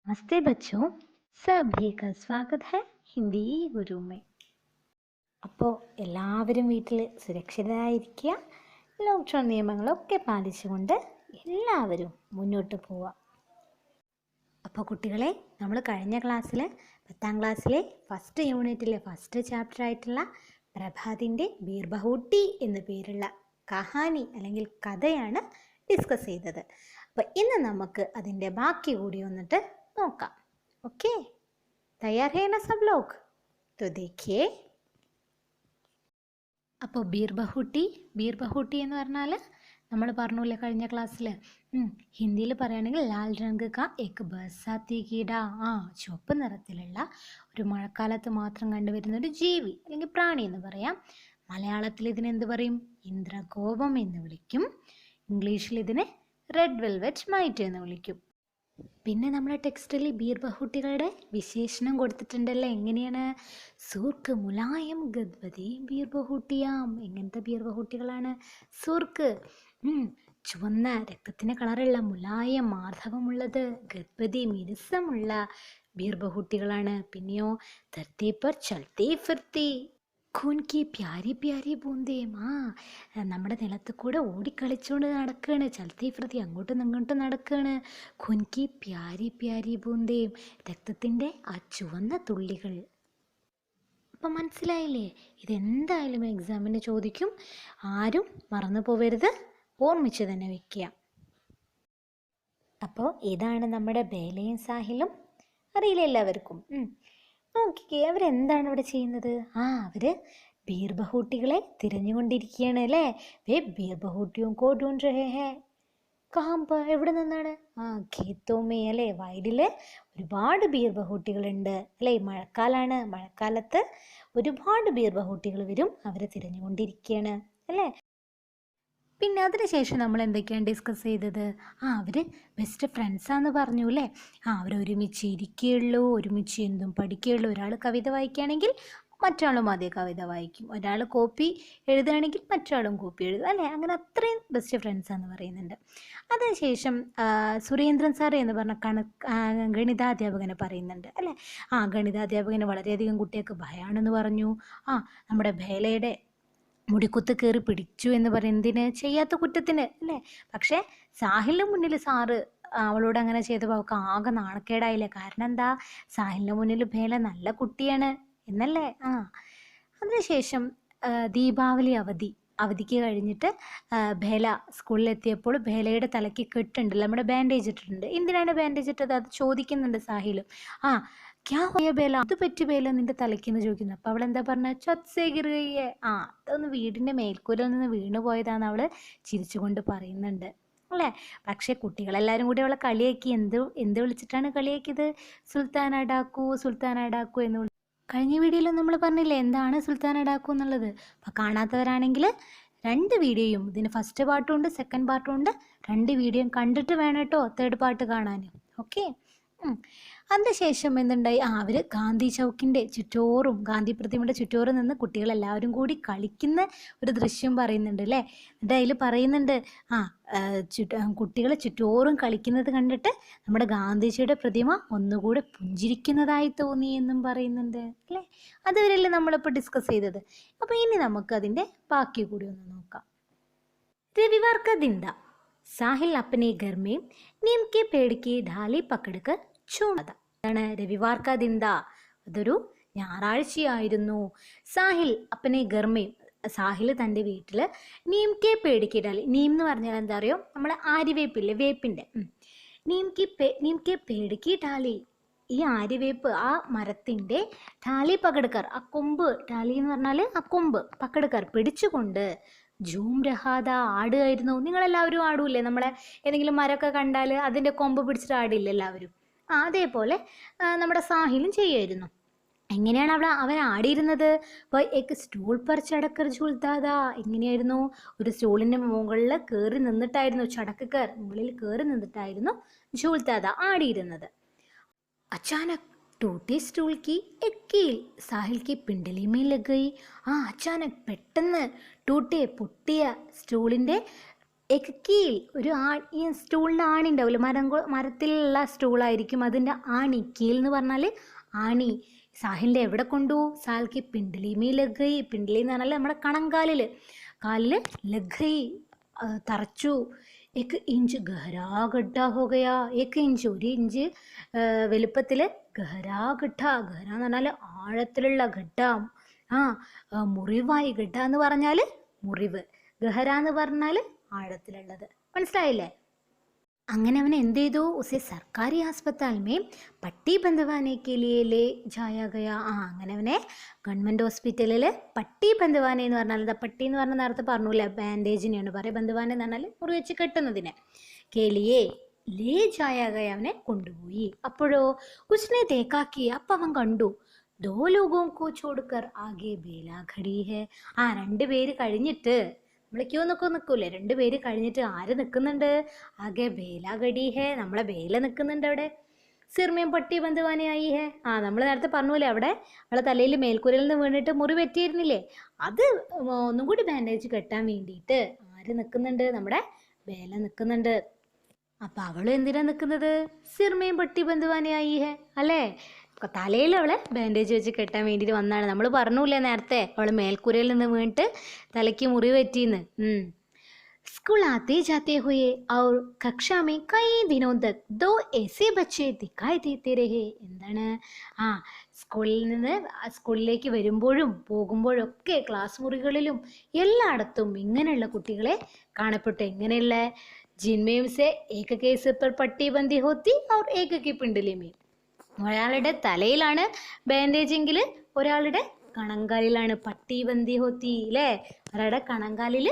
नमस्ते बच्चों, सभी का स्वागत है ഹിന്ദി ഗുരു में। അപ്പോൾ എല്ലാവരും വീട്ടിൽ സുരക്ഷിതരായിരിക്കുക. ലോക്ക്ഡൗൺ നിയമങ്ങളൊക്കെ പാലിച്ചുകൊണ്ട് എല്ലാവരും മുന്നോട്ട് പോവുക. അപ്പോൾ കുട്ടികളെ, നമ്മൾ കഴിഞ്ഞ ക്ലാസ്സിൽ 10ാം ക്ലാസ്സിലെ ഫസ്റ്റ് യൂണിറ്റിലെ ഫസ്റ്റ് ചാപ്റ്റർ ആയിട്ടുള്ള പ്രഭാതിൻ്റെ ബീർബഹൂട്ടി എന്നു പേരുള്ള കഹാനി അല്ലെങ്കിൽ കഥയാണ് ഡിസ്കസ് ചെയ്തത്. അപ്പോൾ ഇന്ന് നമുക്ക് അതിൻ്റെ ബാക്കി കൂടി വന്നിട്ട് നോക്കാം. ओके, तैयार है ना सब लोग? तो देखिए. അപ്പോൾ ബീർബഹൂട്ടി എന്ന് പറഞ്ഞാൽ നമ്മൾ പറഞ്ഞില്ലേ കഴിഞ്ഞ ക്ലാസ്സിൽ, ഹിന്ദിയിൽ പറയുകയാണെങ്കിൽ ലാൽ രംഗ് കാ എക് ബർസാത്തി കീട, ചുവപ്പ് നിറത്തിലുള്ള ഒരു മഴക്കാലത്ത് മാത്രം കണ്ടുവരുന്ന ഒരു ജീവി അല്ലെങ്കിൽ പ്രാണി എന്ന് പറയാം. മലയാളത്തിൽ ഇതിനെന്ത് പറയും? ഇന്ദ്രകോപം എന്ന് വിളിക്കും. ഇംഗ്ലീഷിൽ ഇതിനെ റെഡ് വെൽവെറ്റ് മൈറ്റ് എന്ന് വിളിക്കും. പിന്നെ നമ്മുടെ ടെക്സ്റ്റിൽ ബീർബഹൂട്ടികളുടെ വിശേഷണം കൊടുത്തിട്ടുണ്ടല്ലോ. എങ്ങനെയാണ്? സൂർക്ക് മുലായം ഗദ്വതി ബീർബഹൂട്ടിയാം. എങ്ങനത്തെ ബീർബഹൂട്ടികളാണ്? സൂർക്ക് ചുവന്ന രക്തത്തിന് കളറുള്ള, മുലായം മാർദ്ദവമുള്ളത്, ഗദ്വതി മിനുസമുള്ള ബീർബഹൂട്ടികളാണ്. പിന്നെയോ ധർത്തി പർ ചൽത്തി ഫിർത്തി ഖൂൻ കി പ്യാരി പ്യാരി ബൂന്തേം. നമ്മുടെ നിലത്ത് കൂടെ ഓടിക്കളിച്ചുകൊണ്ട് നടക്കുകയാണ്. ചൽത്തി ഫിർത്തി, അങ്ങോട്ടും ഇങ്ങോട്ടും നടക്കുകയാണ്. ഖൂൻ കി പ്യാരി പ്യാരി ബൂന്തേം, രക്തത്തിൻ്റെ ആ ചുവന്ന തുള്ളികൾ. അപ്പം മനസ്സിലായില്ലേ? ഇതെന്തായാലും എക്സാമിന് ചോദിക്കും. ആരും മറന്നു പോവരുത്, ഓർമ്മിച്ച് തന്നെ വെക്കുക. അപ്പോൾ ഇതാണ് നമ്മുടെ ബേലയും സാഹിലും. അറിയില്ല എല്ലാവർക്കും? നോക്കിക്കേ, അവരെന്താണ് ഇവിടെ ചെയ്യുന്നത്? അവർ ബീർബഹൂട്ടികളെ തിരഞ്ഞുകൊണ്ടിരിക്കുകയാണ് അല്ലേ. വേ ബീർബഹൂട്ടിയും കോ ഢൂണ്ട് രഹേ ഹേ. കഹാം പർ, എവിടെ നിന്നാണ്? ഖേത്തോമേ അല്ലേ, വയലിൽ ഒരുപാട് ബീർബഹൂട്ടികളുണ്ട് അല്ലേ. മഴക്കാലാണ്, മഴക്കാലത്ത് ഒരുപാട് ബീർബഹൂട്ടികൾ വരും. അവരെ തിരഞ്ഞുകൊണ്ടിരിക്കുകയാണ് അല്ലേ. പിന്നെ അതിനുശേഷം നമ്മൾ എന്തൊക്കെയാണ് ഡിസ്കസ് ചെയ്തത്? അവർ ബെസ്റ്റ് ഫ്രണ്ട്സാന്ന് പറഞ്ഞു അല്ലേ. അവർ ഒരുമിച്ച് ഇരിക്കുകയുള്ളൂ, ഒരുമിച്ച് എന്തും പഠിക്കുകയുള്ളൂ. ഒരാൾ കവിത വായിക്കുകയാണെങ്കിൽ മറ്റാളും അതേ കവിത വായിക്കും. ഒരാൾ കോപ്പി എഴുതുകയാണെങ്കിൽ മറ്റാളും കോപ്പി എഴുതും അല്ലേ. അങ്ങനെ അത്രയും ബെസ്റ്റ് ഫ്രണ്ട്സാന്ന് പറയുന്നുണ്ട്. അതിനുശേഷം സുരേന്ദ്രൻ സാർ എന്ന് പറഞ്ഞ ഗണിതാധ്യാപകനെ പറയുന്നുണ്ട് അല്ലേ. ഗണിതാധ്യാപകന് വളരെയധികം കുട്ടികൾക്ക് ഭയമാണെന്ന് പറഞ്ഞു. നമ്മുടെ ഭേലയുടെ മുടിക്കുത്ത് കയറി പിടിച്ചു എന്ന് പറയുന്നതിന്, ചെയ്യാത്ത കുറ്റത്തിന് അല്ലേ. പക്ഷേ സാഹിലിന് മുന്നിൽ സാറ് അവളോട് അങ്ങനെ ചെയ്തപ്പോൾ അവൾക്ക് ആകെ നാണക്കേടായില്ലേ. കാരണം എന്താ? സാഹിലിന് മുന്നിൽ ഭേല നല്ല കുട്ടിയാണ് എന്നല്ലേ. അതിനുശേഷം ദീപാവലി അവധിക്ക് കഴിഞ്ഞിട്ട് ഭേല സ്കൂളിലെത്തിയപ്പോൾ ഭേലയുടെ തലയ്ക്ക് കെട്ടുണ്ടല്ലോ, നമ്മുടെ ബാൻഡേജ് ഇട്ടിട്ടുണ്ട്. എന്തിനാണ് ബാൻഡേജ് ഇട്ടത്? അത് ചോദിക്കുന്നുണ്ട് സാഹിലും. ക്യാ ഹോയ ബേല, അത് പറ്റി ബേല നിന്റെ തലയ്ക്കെന്ന് ചോദിക്കുന്നു. അപ്പോൾ അവൾ എന്താ പറഞ്ഞ? ചൊത്സേ ഗിറുകയെ, അതൊന്ന് വീടിൻ്റെ മേൽക്കൂരിൽ നിന്ന് വീണു പോയതാന്ന് അവൾ ചിരിച്ചുകൊണ്ട് പറയുന്നുണ്ട് അല്ലേ. പക്ഷേ കുട്ടികളെല്ലാവരും കൂടി അവളെ കളിയാക്കി. എന്ത് വിളിച്ചിട്ടാണ് കളിയാക്കിയത്? സുൽത്താൻ അഡാക്കു എന്ന് വിളിച്ചു. കഴിഞ്ഞ വീഡിയോയിൽ നമ്മൾ പറഞ്ഞില്ലേ എന്താണ് സുൽത്താൻ അഡാക്കു എന്നുള്ളത്. അപ്പോൾ കാണാത്തവരാണെങ്കിൽ 2 വീഡിയോയും, ഇതിന് ഫസ്റ്റ് പാർട്ടും ഉണ്ട് സെക്കൻഡ് പാർട്ടും ഉണ്ട്, 2 വീഡിയോയും കണ്ടിട്ട് വേണം കേട്ടോ തേർഡ് പാർട്ട് കാണാൻ. ഓക്കെ. അതിനുശേഷം എന്തുണ്ടായി? അവർ ഗാന്ധി ചൗക്കിൻ്റെ ചുറ്റോറും, ഗാന്ധി പ്രതിമയുടെ ചുറ്റോറും നിന്ന് കുട്ടികളെല്ലാവരും കൂടി കളിക്കുന്ന ഒരു ദൃശ്യം പറയുന്നുണ്ട് അല്ലേ. എന്നിട്ട് അതിൽ പറയുന്നുണ്ട് കുട്ടികൾ ചുറ്റോറും കളിക്കുന്നത് കണ്ടിട്ട് നമ്മുടെ ഗാന്ധിജിയുടെ പ്രതിമ ഒന്നുകൂടെ പുഞ്ചിരിക്കുന്നതായി തോന്നി എന്നും പറയുന്നുണ്ട് അല്ലേ. അതുവരെയല്ലേ നമ്മളിപ്പോൾ ഡിസ്കസ് ചെയ്തത്. അപ്പോൾ ഇനി നമുക്ക് അതിൻ്റെ ബാക്കി കൂടി ഒന്ന് നോക്കാം. രവിവാർ കാ ദിൻ था. സാഹിൽ അപ്പനെ ഘർ में नीम के पेड़ की ढाली पकड़कर ചൂണ്ടത. അതാണ് രവിവാർ കാ ദിൻ था. അതൊരു ഞായറാഴ്ചയായിരുന്നു. സാഹിൽ അപ്പനെ ഘർമേം, സാഹിൽ തൻ്റെ വീട്ടിൽ നീം കെ പേടിക്ക് ഡാലി. നീം എന്ന് പറഞ്ഞാൽ എന്താ അറിയോ? നമ്മളെ ആര്യവേപ്പില്ലേ, വേപ്പിൻ്റെ. നീം കെ പേടിക്ക് ഡാലി, ഈ ആര്യവേപ്പ് ആ മരത്തിൻ്റെ ഠാലി പകടുക്കർ, ആ കൊമ്പ്, ഠാലി എന്ന് പറഞ്ഞാൽ ആ കൊമ്പ്, പകടുക്കർ പിടിച്ചുകൊണ്ട് ജൂം രഹാദ, ആടുമായിരുന്നു. നിങ്ങളെല്ലാവരും ആടൂല്ലേ? നമ്മളെ ഏതെങ്കിലും മരമൊക്കെ കണ്ടാൽ അതിൻ്റെ കൊമ്പ് പിടിച്ചിട്ട് ആടില്ല എല്ലാവരും. അതേപോലെ നമ്മുടെ സാഹിലും ചെയ്യുമായിരുന്നു. എങ്ങനെയാണ് അവൻ ആടിയിരുന്നത്? അപ്പോൾ എക്ക് സ്റ്റൂൾ പർ ചടക്കർ ഝൂൽത്താതാ. എങ്ങനെയായിരുന്നു? ഒരു സ്റ്റൂളിൻ്റെ മുകളിൽ കയറി നിന്നിട്ടായിരുന്നു, ചടക്കർ മുകളിൽ കയറി നിന്നിട്ടായിരുന്നു ഝൂൽത്താതാ ആടിയിരുന്നത്. അച്ചാനക് ടൂട്ടി സ്റ്റൂൾ കി എക്കീൽ സാഹിൽ കി പിണ്ടലി മേ ലഗ് ഗയി. അച്ചാനക് പെട്ടെന്ന് ടൂട്ടിയെ പൊട്ടിയ സ്റ്റൂളിൻ്റെ ഏക്ക് കീൽ ഒരു ഈ സ്റ്റൂളിൻ്റെ ആണി ഉണ്ടാവില്ല, മരത്തിലുള്ള സ്റ്റൂളായിരിക്കും, അതിൻ്റെ ആണി. കീൽ എന്ന് പറഞ്ഞാൽ ആണി. സാഹിലിൻ്റെ എവിടെ കൊണ്ടു? Salk പിണ്ടിലി me ലഗൈ. പിണ്ടിലി എന്ന് പറഞ്ഞാൽ നമ്മുടെ കണങ്കാലിൽ, കാലിൽ ലഗൈ തറച്ചു. ഏക്ക് ഇഞ്ച് ഗഹരാ ഗഡ്ഡ ഹോ ഗയാ. ഏക്ക് ഇഞ്ച് ഒരു ഇഞ്ച് വലുപ്പത്തിൽ, ഗഹരാ ഗഡ്ഡ, ഗഹര എന്ന് പറഞ്ഞാൽ ആഴത്തിലുള്ള ഗഡ്ഡ. മുറിവായി. ഗഡ്ഡ എന്ന് പറഞ്ഞാൽ മുറിവ്, ഗഹര എന്ന് പറഞ്ഞാൽ ആഴത്തിലുള്ളത്. മനസ്സിലായില്ലേ? അങ്ങനെ അവൻ എന്ത് ചെയ്തു? ഉസെ സർക്കാരി ആസ്പത്താൽ മേ പട്ടി ബന്ധവാനെ കെ ലിയെ ലേ ജായാ ഗയാ. അങ്ങനെ അവനെ ഗവൺമെൻറ് ഹോസ്പിറ്റലിൽ പട്ടി ബന്ധവാനെ എന്ന് പറഞ്ഞാൽ, എന്താ പട്ടി എന്ന് പറഞ്ഞാൽ നേരത്തെ പറഞ്ഞില്ല, ബാൻഡേജിനെയാണ് പറയുക. ബന്ധവാനെ എന്ന് പറഞ്ഞാൽ മുറി വെച്ച് കെട്ടുന്നതിനെ. കേലിയെ ലേ ജായാ ഗയാ, അവനെ കൊണ്ടുപോയി. അപ്പോഴോ ഉസ്നെ ദേക്കാക്കി, അപ്പം അവൻ കണ്ടു, ദോ ലോഗോं को छोड़कर आगे बेला खड़ी है. രണ്ടുപേര് കഴിഞ്ഞിട്ട്, നമ്മൾ ക്യൂ നിൽക്കൂലേ, രണ്ടുപേര് കഴിഞ്ഞിട്ട് ആര് നിൽക്കുന്നുണ്ട്? ആകെ ബേല ഗഡി ഹേ, നമ്മളെ ബേല നിൽക്കുന്നുണ്ട് അവിടെ. സിർമയും പട്ടി ബന്ധുവാനായി ഹേ. നമ്മൾ നേരത്തെ പറഞ്ഞൂലേ, അവിടെ അവളെ തലയിൽ മേൽക്കൂരയിൽ നിന്ന് വീണിട്ട് മുറി പറ്റിയിരുന്നില്ലേ, അത് ഒന്നും കൂടി ബാൻഡേജ് കെട്ടാൻ വേണ്ടിയിട്ട് ആര് നിൽക്കുന്നുണ്ട്? നമ്മുടെ ബേല നിൽക്കുന്നുണ്ട്. അപ്പം അവൾ എന്തിനാ നിൽക്കുന്നത്? സിർമയും പട്ടി ബന്ധുവാനായി ഹേ അല്ലേ? തലയിൽ അവളെ ബാൻഡേജ് വെച്ച് കെട്ടാൻ വേണ്ടിയിട്ട് വന്നാണ്. നമ്മൾ പറഞ്ഞൂല്ലേ നേരത്തെ, അവൾ മേൽക്കൂരയിൽ നിന്ന് വീണിട്ട് തലയ്ക്ക് മുറി പറ്റിയെന്ന്. स्कूल आते जाते हुए और कक्षा में कई दिनों तक दो ऐसे बच्चे दिखाई देते रहे. എന്താണ്? സ്കൂളിൽ നിന്ന് സ്കൂളിലേക്ക് വരുമ്പോഴും പോകുമ്പോഴും ഒക്കെ ക്ലാസ് മുറികളിലും എല്ലായിടത്തും ഇങ്ങനെയുള്ള കുട്ടികളെ കാണപ്പെട്ടു. എങ്ങനെയുള്ള? ജിൻമേം സെ ഏക കേസ് पर पट्टी बंधी होती और एक की पिंडली में. ഒരാളുടെ തലയിലാണ് ബാൻഡേജ് എങ്കിൽ ഒരാളുടെ കണങ്കാലിലാണ് പട്ടി ബന്തി ഹോത്തി അല്ലേ? ഒരാളുടെ കണങ്കാലിൽ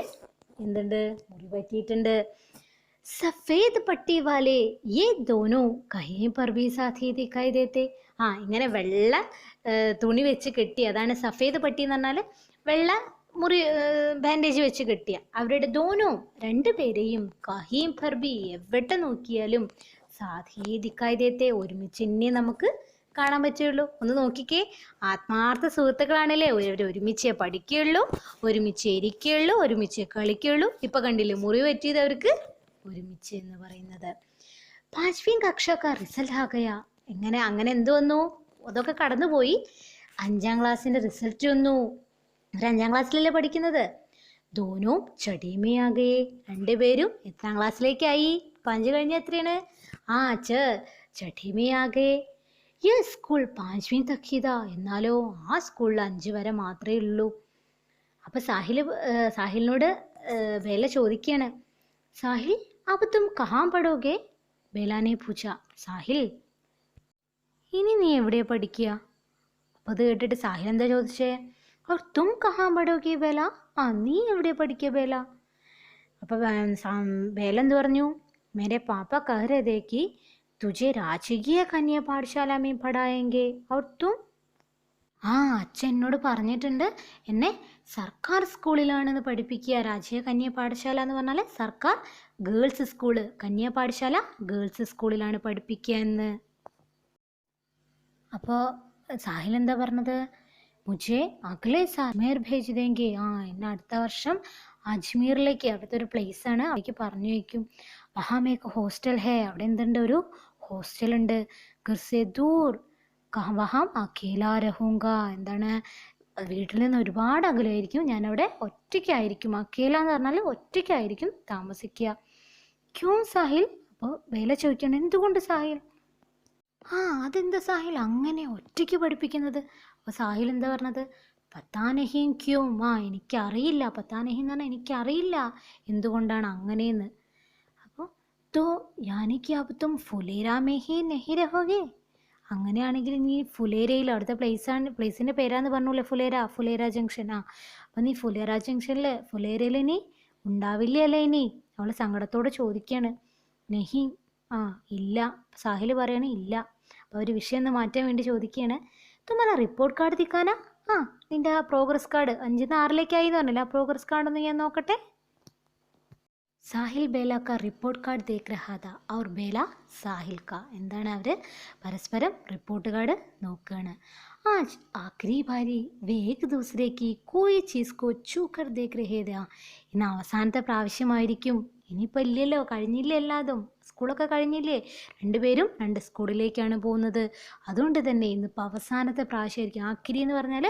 എന്തുണ്ട്? മുറി പറ്റിയിട്ടുണ്ട്. സഫേദ് പട്ടി വാലെ യേ ദോനോ കहीं पर भी साथी दिखाई देते. ഇങ്ങനെ വെള്ള തുണി വെച്ച് കെട്ടി, അതാണ് സഫേദ് പട്ടി എന്ന് പറഞ്ഞാൽ വെള്ള മുറി ബാൻഡേജ് വെച്ച് കെട്ടിയ അവരുടെ ദോനോ രണ്ടുപേരെയും കहीं पर भी എവിടെ നോക്കിയാലും സാധി ദിക്കായി ദേത്തെ ഒരുമിച്ച് തന്നെ നമുക്ക് കാണാൻ പറ്റുള്ളൂ. ഒന്ന് നോക്കിക്കേ, ആത്മാർത്ഥ സുഹൃത്തുക്കളാണല്ലേ. ഒരുമിച്ചേ പഠിക്കുകയുള്ളൂ, ഒരുമിച്ച് ഇരിക്കുകയുള്ളൂ, ഒരുമിച്ച് കളിക്കുകയുള്ളൂ. ഇപ്പം കണ്ടില്ലേ മുറി പറ്റിയത് അവർക്ക് ഒരുമിച്ച് എന്ന് പറയുന്നത്. പാഞ്ച്വീം കക്ഷ റിസൾട്ട് ആകയാ. അങ്ങനെ എന്ത് വന്നു? അതൊക്കെ കടന്നുപോയി. 5ാം ക്ലാസ്സിൻ്റെ റിസൾട്ട് വന്നു. അവർ 5ാം ക്ലാസ്സിലല്ലേ പഠിക്കുന്നത്. ദോനോ ചടിമയാകെ, രണ്ടുപേരും എത്രാം ക്ലാസ്സിലേക്കായി? 5 കഴിഞ്ഞ എത്രയാണ്? ചഠിമയാകെ. ഈ സ്കൂൾ 5വീं തക്കീത. എന്നാലോ ആ സ്കൂളിൽ 5 വരെ മാത്രമേ ഉള്ളൂ. അപ്പം സാഹിലിനോട് ബേല ചോദിക്കുകയാണ്, സാഹിൽ അബ് തും കഹാം പഠോगे? ബേലാനെ പൂച്ച. സാഹിൽ ഇനി നീ എവിടെയാ പഠിക്കുക? അപ്പം അത് കേട്ടിട്ട് സാഹിൽ എന്താ ചോദിച്ചേ? और तुम कहाँ पढ़ोगे बेला? നീ എവിടെ പഠിക്കുക ബേല? അപ്പം ബേല എന്ത് പറഞ്ഞു? मेरे पापा कह रहे थे कि तुझे राजकीय कन्या पाठशाला में पढ़ाएंगे और तुम. അച്ഛൻ എന്നോട് പറഞ്ഞിട്ടുണ്ട് എന്നെ സർക്കാർ സ്കൂളിലാണെന്ന് പഠിപ്പിക്കുക. രാജകീയ കന്യാ പാഠശാല എന്ന് പറഞ്ഞാൽ സർക്കാർ ഗേൾസ് സ്കൂള്, കന്യാ പാഠശാല ഗേൾസ് സ്കൂളിലാണ് പഠിപ്പിക്കുക എന്ന്. അപ്പോൾ സാഹിൽ എന്താ പറഞ്ഞത്? മുझे അഗ്ലേ സാൽ അജ്മീർ ഭേജ് ദേങ്കെ. എന്നെ അടുത്ത വർഷം അജ്മീറിലേക്ക്, അവിടുത്തെ ഒരു പ്ലേസ് ആണ്, അവിടേക്ക് പറഞ്ഞു വയ്ക്കും. വഹാമേക്ക് ഹോസ്റ്റൽ ഹേ, അവിടെ എന്തുണ്ട്? ഒരു ഹോസ്റ്റൽ ഉണ്ട്. ഗർസെ ദൂർ വഹാം അഖേലാ രഹൂങ്ക. എന്താണ്? വീട്ടിൽ നിന്ന് ഒരുപാട് അകലെയായിരിക്കും, ഞാനവിടെ ഒറ്റയ്ക്കായിരിക്കും. അഖേല എന്ന് പറഞ്ഞാൽ ഒറ്റയ്ക്കായിരിക്കും താമസിക്കുക. ക്യോം സാഹിൽ? അപ്പോൾ ബേല ചോദിക്കണം, എന്തുകൊണ്ട് സാഹിൽ? അതെന്താ സാഹിൽ അങ്ങനെ ഒറ്റയ്ക്ക് പഠിപ്പിക്കുന്നത്? അപ്പോൾ സാഹിൽ എന്താ പറഞ്ഞത്? പത്താനഹിയും ക്യോം. എനിക്കറിയില്ല. പത്താനഹി എന്ന് പറഞ്ഞാൽ എനിക്കറിയില്ല എന്തുകൊണ്ടാണ് അങ്ങനെയെന്ന്. അപ്പോൾ തോ യാനിക്ക് അബ് തും ഫുലേരാ മേ ഹി നഹി രഹോഗേ. അങ്ങനെയാണെങ്കിൽ നീ ഫുലേരയിൽ, അവിടുത്തെ പ്ലേസിൻ്റെ പേരാന്ന് പറഞ്ഞൂല്ലേ, ഫുലേര ജംഗ്ഷൻ. അപ്പം നീ ഫുലേര ജംഗ്ഷനിൽ ഫുലേരയിൽ നീ ഉണ്ടാവില്ലേ അല്ലേ ഇനി? അവൾ സങ്കടത്തോടെ ചോദിക്കുകയാണ്. നെഹി, ഇല്ല. സാഹിൽ പറയണേ ഇല്ല. അപ്പോൾ ഒരു വിഷയം ഒന്ന് മാറ്റാൻ വേണ്ടി ചോദിക്കുകയാണ്, തുമ്മല റിപ്പോർട്ട് കാർഡ് ദിക്കാനാ? നിൻ്റെ ആ പ്രോഗ്രസ് കാർഡ് 5-6 എന്ന് പറഞ്ഞില്ല, ആ പ്രോഗ്രസ് കാർഡൊന്ന് ഞാൻ നോക്കട്ടെ. സാഹിൽ ബേല കാ റിപ്പോർട്ട് കാർഡ് ദേഖ് രഹാ താ ഔർ ബേല സാഹിൽ കാ. എന്താണ് അവർ പരസ്പരം റിപ്പോർട്ട് കാർഡ് നോക്കുകയാണ്. ആജ് ആഖിരി ബാരി വേ ഏക് ദൂസരേക്ക് കോയി ചീസ് കോ ചൂ കർ ദേഖ് രഹേ താ. ഇന്ന് അവസാനത്തെ പ്രാവശ്യമായിരിക്കും. ഇനിയിപ്പോൾ ഇല്ലല്ലോ, കഴിഞ്ഞില്ലേ, എല്ലാതും സ്കൂളൊക്കെ കഴിഞ്ഞില്ലേ, രണ്ടുപേരും രണ്ട് സ്കൂളിലേക്കാണ് പോകുന്നത്. അതുകൊണ്ട് തന്നെ ഇന്നിപ്പോൾ അവസാനത്തെ പ്രാവശ്യമായിരിക്കും. ആഖിരി എന്ന് പറഞ്ഞാൽ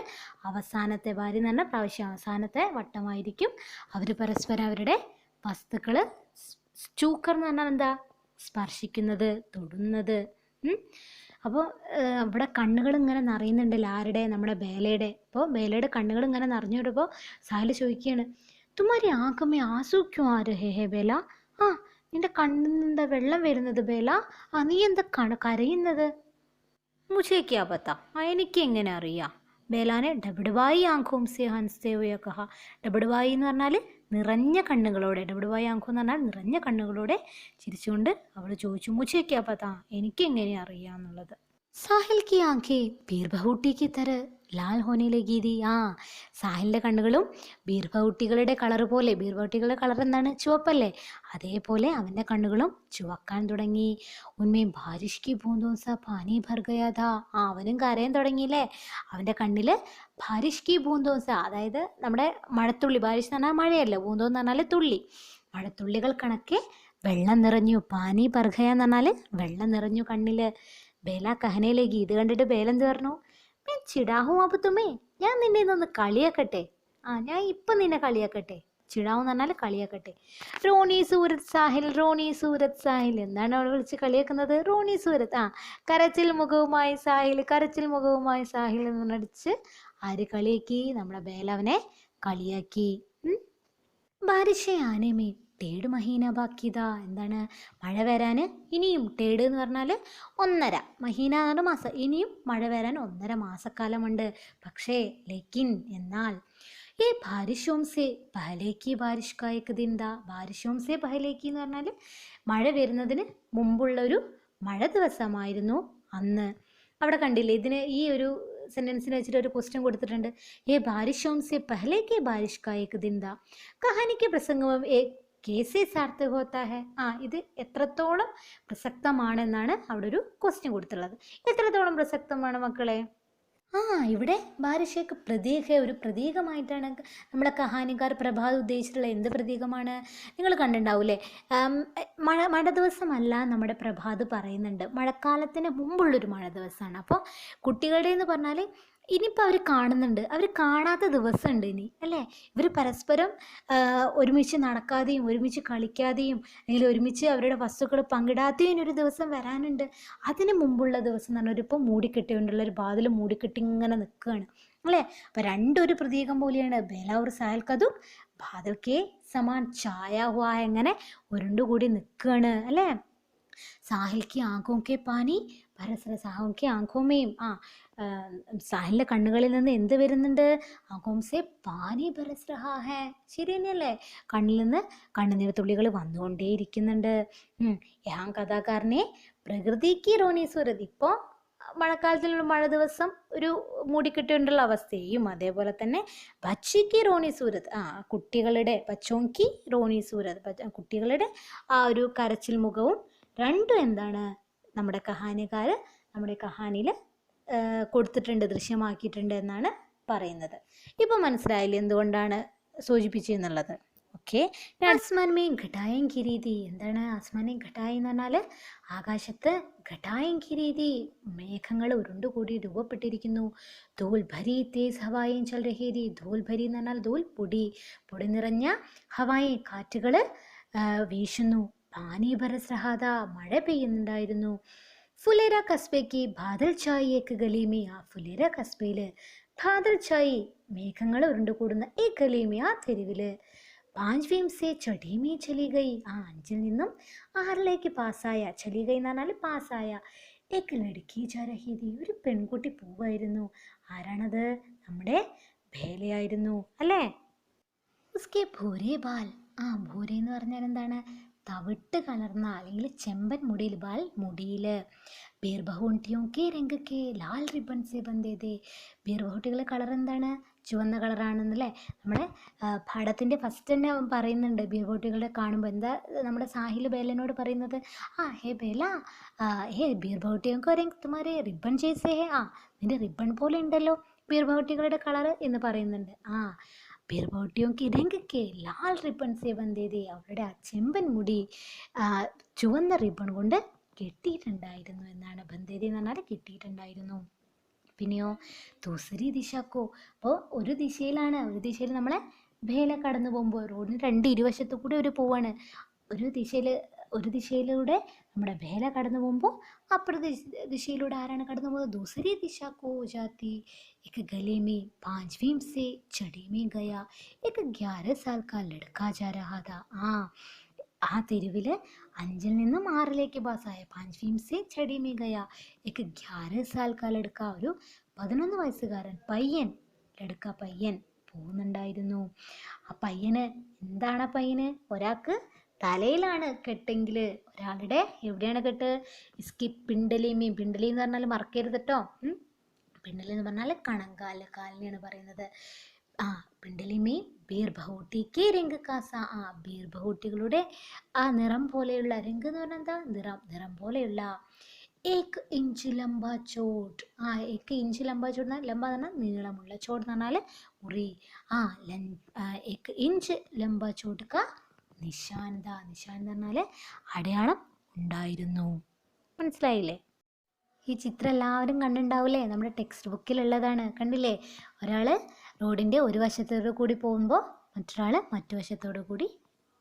അവസാനത്തെ, ബാരി എന്ന് പറഞ്ഞാൽ പ്രാവശ്യം, അവസാനത്തെ വട്ടമായിരിക്കും. അവർ പരസ്പരം അവരുടെ വസ്തുക്കൾ ചൂക്കർ എന്ന് പറഞ്ഞാൽ എന്താ, സ്പർശിക്കുന്നത്, തൊടുന്നത്. അപ്പോൾ ഇവിടെ കണ്ണുകൾ ഇങ്ങനെ നിറയുന്നുണ്ടല്ലോ, ആരുടെ, നമ്മുടെ ബേലയുടെ. അപ്പോൾ ബേലയുടെ കണ്ണുകൾ ഇങ്ങനെ നിറഞ്ഞു വിടുമ്പോൾ സാഹിൽ ചോദിക്കുകയാണ്, തുമ്മാരി ആങ്കമ്മേ ആസു ക്യോ ആ രഹേ ഹേ ബേല. ആ, നിന്റെ കണ്ണിൽ നിന്ന് എന്താ വെള്ളം വരുന്നത് ബേല? ആ, നീ എന്താ കരയുന്നത്? മുझे क्या पता, എനിക്ക് എങ്ങനെ അറിയാം. ബേലാനെ ഡബിഡുവായി ആംഖോം സെ ഹൻസേ ഹുയെ കഹ. ഡബിഡുവായി എന്ന് പറഞ്ഞാൽ നിറഞ്ഞ കണ്ണുകളോടെ, ഡബിഡുവായി ആംഖോ എന്ന് പറഞ്ഞാൽ നിറഞ്ഞ കണ്ണുകളോടെ ചിരിച്ചുകൊണ്ട് അവൾ ചോദിച്ചു, മുझे क्या पता, എനിക്ക് എങ്ങനെ അറിയാം എന്നുള്ളത്. സാഹിൽ കി ആംഖേ ബീർബഹൂട്ടി കി തര ലാൽ ഹോനെ ലഗി തി. ആ, സാഹിലിൻ്റെ കണ്ണുകളും ബീർബഹൂട്ടികളുടെ കളർ പോലെ, ബീർബഹൂട്ടികളുടെ കളർ എന്താണ്, ചുവപ്പല്ലേ, അതേപോലെ അവൻ്റെ കണ്ണുകളും ചുവക്കാൻ തുടങ്ങി. ഉന്മേ ബാരിഷ് കി ബൂന്തോ സ പാനി ഭർ ഗയാ ഥാ. ആ, അവനും കരയാൻ തുടങ്ങിയില്ലേ. അവൻ്റെ കണ്ണിൽ ബാരിഷ് കി ബൂന്തോ സ, അതായത് നമ്മുടെ മഴത്തുള്ളി, ബാരിഷ് എന്ന് പറഞ്ഞാൽ മഴയല്ല, ബൂന്തോ എന്ന് പറഞ്ഞാൽ തുള്ളി, മഴത്തുള്ളികൾ കണക്കെ വെള്ളം നിറഞ്ഞു. പാനി ഭർ ഗയ എന്ന് പറഞ്ഞാൽ വെള്ളം നിറഞ്ഞു കണ്ണിൽ. ബേല കഹനയിലേക്ക്. ഇത് കണ്ടിട്ട് ബേല എന്ത് പറഞ്ഞു, ഞാൻ ചിടാഹും അപ്പത്തുമ്മേ, ഞാൻ നിന്നെ ഇന്നൊന്ന് കളിയാക്കട്ടെ. ആ, ഞാൻ ഇപ്പം നിന്നെ കളിയാക്കട്ടെ. ചിടാവും എന്ന് പറഞ്ഞാൽ കളിയാക്കട്ടെ. റോണി സൂരത് സാഹിൽ, റോണി സൂരത് സാഹിൽ. എന്താണ് അവൾ വിളിച്ച് കളിയാക്കുന്നത്? റോണി സൂരത്. ആ, കരച്ചിൽ മുഖവുമായി സാഹിൽ, കരച്ചിൽ മുഖവുമായി സാഹിൽ എന്ന് നടിച്ച് ആര് കളിയാക്കി? നമ്മുടെ ബേല അവനെ കളിയാക്കി. ബാരിഷേ ആനേമേ ടേഡ് മഹീന ബാക്കിയതാ. എന്താണ്, മഴ വരാൻ ഇനിയും, ടേഡ് എന്ന് പറഞ്ഞാൽ 1.5, മഹീന എന്ന് പറഞ്ഞാൽ മാസം, ഇനിയും മഴ വരാൻ 1.5 മാസക്കാലമുണ്ട്. പക്ഷേ ലേക്കിൻ, എന്നാൽ ഈ ബാരിഷോം സേ പഹലേക്ക് ബാരിഷ് കായക്ക് ദിന്താ. ബാരിഷോം സേ പഹലേക്ക് എന്ന് പറഞ്ഞാൽ മഴ വരുന്നതിന് മുമ്പുള്ളൊരു മഴ ദിവസമായിരുന്നു അന്ന്. അവിടെ കണ്ടില്ലേ, ഇതിന് ഈ ഒരു സെൻറ്റൻസിന് വെച്ചിട്ട് ഒരു ക്വസ്റ്റ്യൻ കൊടുത്തിട്ടുണ്ട്. ഏ ബാരിഷോം സേ പഹലേക്ക് ബാരിഷ് കായക്ക് ദിന്താ. കഹാനിക്ക് പ്രസംഗം കേസേ സാർത്ഥക് ഹോത്താ ഹെ. ആ, ഇത് എത്രത്തോളം പ്രസക്തമാണെന്നാണ് അവിടെ ഒരു ക്വസ്റ്റ്യൻ കൊടുത്തുള്ളത്. എത്രത്തോളം പ്രസക്തമാണ് മക്കളെ? ആ, ഇവിടെ ബാരിഷേക്ക് പ്രതീക, ഒരു പ്രതീകമായിട്ടാണ് നമ്മുടെ കഹാനിക്കാർ പ്രഭാത് ഉദ്ദേശിച്ചിട്ടുള്ള. എന്ത് പ്രതീകമാണ്? നിങ്ങൾ കണ്ടിട്ടുണ്ടാവൂലേ, മഴ ദിവസമല്ല നമ്മുടെ പ്രഭാത് പറയുന്നുണ്ട്, മഴക്കാലത്തിന് മുമ്പുള്ളൊരു മഴ ദിവസമാണ്. അപ്പോൾ കുട്ടികളുടെ എന്ന് പറഞ്ഞാൽ ഇനിയിപ്പോൾ അവർ കാണുന്നുണ്ട്, അവർ കാണാത്ത ദിവസമുണ്ട് ഇനി, അല്ലേ? ഇവർ പരസ്പരം ഒരുമിച്ച് നടക്കാതെയും ഒരുമിച്ച് കളിക്കാതെയും അല്ലെങ്കിൽ ഒരുമിച്ച് അവരുടെ വസ്തുക്കൾ പങ്കിടാതെയും ഒരു ദിവസം വരാനുണ്ട്. അതിന് മുമ്പുള്ള ദിവസം എന്ന് പറഞ്ഞാൽ ഇപ്പോൾ മൂടിക്കെട്ടിക്കൊണ്ടുള്ള ഒരു വാതിൽ മൂടിക്കെട്ടി ഇങ്ങനെ നിൽക്കുകയാണ്, അല്ലേ? അപ്പോൾ രണ്ടൊരു പ്രതീകം പോലെയാണ്. ബേല ഒരു സായൽ കതും ബാദൽ കെ സമാൻ ഛായ ഹുവാ, എങ്ങനെ ഉരുണ്ടുകൂടി നിൽക്കുകയാണ്, അല്ലേ? സാഹിൽ കി ആങ്കോം കെ പാനി പരസ്പര സാഹോം കെ ആങ്കോമേയും. ആ, സാഹിലിൻ്റെ കണ്ണുകളിൽ നിന്ന് എന്ത് വരുന്നുണ്ട്? ആങ്കോം സെ പാനി ബരസ് രഹാ ഹേ. ശരി തന്നെയല്ലേ, കണ്ണിൽ നിന്ന് കണ്ണുനീർ തുള്ളികൾ വന്നുകൊണ്ടേയിരിക്കുന്നുണ്ട്. യഹാം കഥാകാരനെ പ്രകൃതിക്ക് റോണി സൂരത്. ഇപ്പോൾ മഴക്കാലത്തിലുള്ള മഴ ദിവസം ഒരു മൂടിക്കെട്ടുകൊണ്ടുള്ള അവസ്ഥയും, അതേപോലെ തന്നെ ബച്ചിക്ക് റോണി സൂരത്, ആ കുട്ടികളുടെ, ബച്ചോങ്കി റോണി സൂരത്, കുട്ടികളുടെ ആ ഒരു കരച്ചിൽ മുഖവും രണ്ടും എന്താണ് നമ്മുടെ കഹാനിക്കാർ നമ്മുടെ കഹാനിയിൽ കൊടുത്തിട്ടുണ്ട്, ദൃശ്യമാക്കിയിട്ടുണ്ട് എന്നാണ് പറയുന്നത്. ഇപ്പോൾ മനസ്സിലായില്ലേ എന്തുകൊണ്ടാണ് സൂചിപ്പിച്ചെന്നുള്ളത്? ഓക്കെ. ആസ്മാൻ മേ ഘടായം കിരീതി. എന്താണ് ആസ്മാനെ ഘടായി എന്ന് പറഞ്ഞാൽ ആകാശത്ത് ഘടായം കിരീതി, മേഘങ്ങൾ ഉരുണ്ടുകൂടി രൂപപ്പെട്ടിരിക്കുന്നു. ധൂൽ ഭരി തേസ് ഹവായും ചൽ രഹേതി. ധൂൽ ഭരി എന്ന് പറഞ്ഞാൽ ധൂൽ, പൊടി, പൊടി നിറഞ്ഞ ഹവായി, കാറ്റുകൾ വീശുന്നു. പാനി ബരസ് രഹാത, മഴ പെയ്യുന്നുണ്ടായിരുന്നു. ഫുലേര കസ്ബയ്ക്ക് ബാദൽ ചായി ഏക്ക് ഗലീമി. ആ ഫുലേര കസ്ബയിൽ ബാദൽ ചായി, മേഘങ്ങൾ ഉരുണ്ടുകൂടുന്ന ഈ ഗലീമി, ആ തെരുവില്. പാഞ്ച്വീം സേ ചടീമി ചലി ഗൈ. ആ 5ൽ നിന്നും 6ലേക്ക് പാസ്സായ, ചലി ഗൈ എന്ന് പറഞ്ഞാൽ പാസ്സായ. ഏക്ക് ലടുക്കി ചരഹീതി, ഒരു പെൺകുട്ടി പോവായിരുന്നു. ആരാണത്? നമ്മുടെ ബേലയായിരുന്നു, അല്ലേ? ഉസ്കെ ഭൂരേ ബാൽ. ആ ഭൂരേ എന്ന് പറഞ്ഞാൽ എന്താണ്? തവിട്ട് കലർന്ന അല്ലെങ്കിൽ ചെമ്പൻ മുടിയിൽ ബാൽ മുടിയിൽ. ബീർബഹുട്ടിയോं के रंग के लाल रिबन से बंधे थे. ബീർബഹുട്ടികളുടെ കളർ എന്താണ്? ചുവന്ന കളറാണെന്നല്ലേ. നമ്മുടെ പാഠത്തിൻ്റെ ഫസ്റ്റ് തന്നെ പറയുന്നുണ്ട് ബീർബഹുട്ടികളെ കാണുമ്പോൾ. എന്താ നമ്മുടെ സാഹിൽ ബേലനോട് പറയുന്നത്? ഹേ ബേല, ഹേ ബീർബഹുട്ടിയോं को रंग तुम्हारे रिबन जैसे है. നിന്റെ റിബൺ പോലെ ഉണ്ടല്ലോ ബീർബഹുട്ടികളുടെ കളർ എന്ന് പറയുന്നുണ്ട്. ബീർബഹുട്ടിയോं के रंग के लाल रिबन से बंधे थे. അവരുടെ ആ ചെമ്പൻ മുടി ചുവന്ന റിബൺ കൊണ്ട് കെട്ടിയിട്ടുണ്ടായിരുന്നു എന്നാണ്. ബന്ധേരി എന്ന് പറഞ്ഞാൽ കെട്ടിയിട്ടുണ്ടായിരുന്നു. പിന്നെയോ ദൂസരി ദിശക്കോ, അപ്പോൾ ഒരു ദിശയിൽ നമ്മളെ ഭേല കടന്നു പോകുമ്പോൾ റോഡിന് രണ്ട് ഇരുവശത്തു കൂടി ഒരു പോവാണ്. ഒരു ദിശയിലൂടെ നമ്മുടെ ഭേല കടന്നു പോകുമ്പോൾ അപ്പുറത്തെ ദിശയിലൂടെ ആരാണ് കടന്നു പോകുന്നത്? ദൂസരി ദിശക്കോ ജാതി. एक गले में 5वीं से 6वीं में गया. एक 11 साल का लड़का जा रहा था. ആ തെരുവിൽ 5ൽ നിന്നും 6ലേക്ക് പാസ്സായ 5वीं से 6वीं में गया. एक 11 साल का लड़का, ഒരു 11 വയസ്സുകാരൻ പയ്യൻ, പയ്യൻ പോകുന്നുണ്ടായിരുന്നു. ആ പയ്യന് എന്താണ്? പയ്യന് ഒരാൾക്ക് തലയിലാണ് കെട്ടെങ്കിൽ ഒരാളുടെ എവിടെയാണ് കെട്ട്? ഇസ്കി പിണ്ടലിമീൻ. പിണ്ടലി എന്ന് പറഞ്ഞാൽ മറക്കരുത് കേട്ടോ. പിണ്ടലി എന്ന് പറഞ്ഞാൽ കണങ്കാല്, കാലിനെയാണ് പറയുന്നത്. പിണ്ടലിമീൻ ബീർബഹുട്ടിക്ക് രംഗ് കാസ. ബീർബഹുട്ടികളുടെ ആ നിറം പോലെയുള്ള, രംഗ് എന്ന് പറഞ്ഞാൽ എന്താ? നിറം പോലെയുള്ള. 1 ഇഞ്ച് ലംബ ചോട്ട്. 1 ഇഞ്ച് ലംബ ചോട്ട്. ലംബ എന്ന് പറഞ്ഞാൽ നീളമുള്ള, ചോട്ട് എന്ന് പറഞ്ഞാൽ മുറി. 1 ഇഞ്ച് ലംബ ചോട്ട് കാ നിശാൻ എന്ന് പറഞ്ഞാൽ അടയാളം ഉണ്ടായിരുന്നു. മനസ്സിലായില്ലേ? ഈ ചിത്രം എല്ലാവരും കണ്ടിട്ടുണ്ടാവില്ലേ? നമ്മുടെ ടെക്സ്റ്റ് ബുക്കിലുള്ളതാണ്. കണ്ടില്ലേ? ഒരാൾ റോഡിൻ്റെ ഒരു വശത്തോടു കൂടി പോകുമ്പോൾ മറ്റൊരാൾ മറ്റു വശത്തോടു കൂടി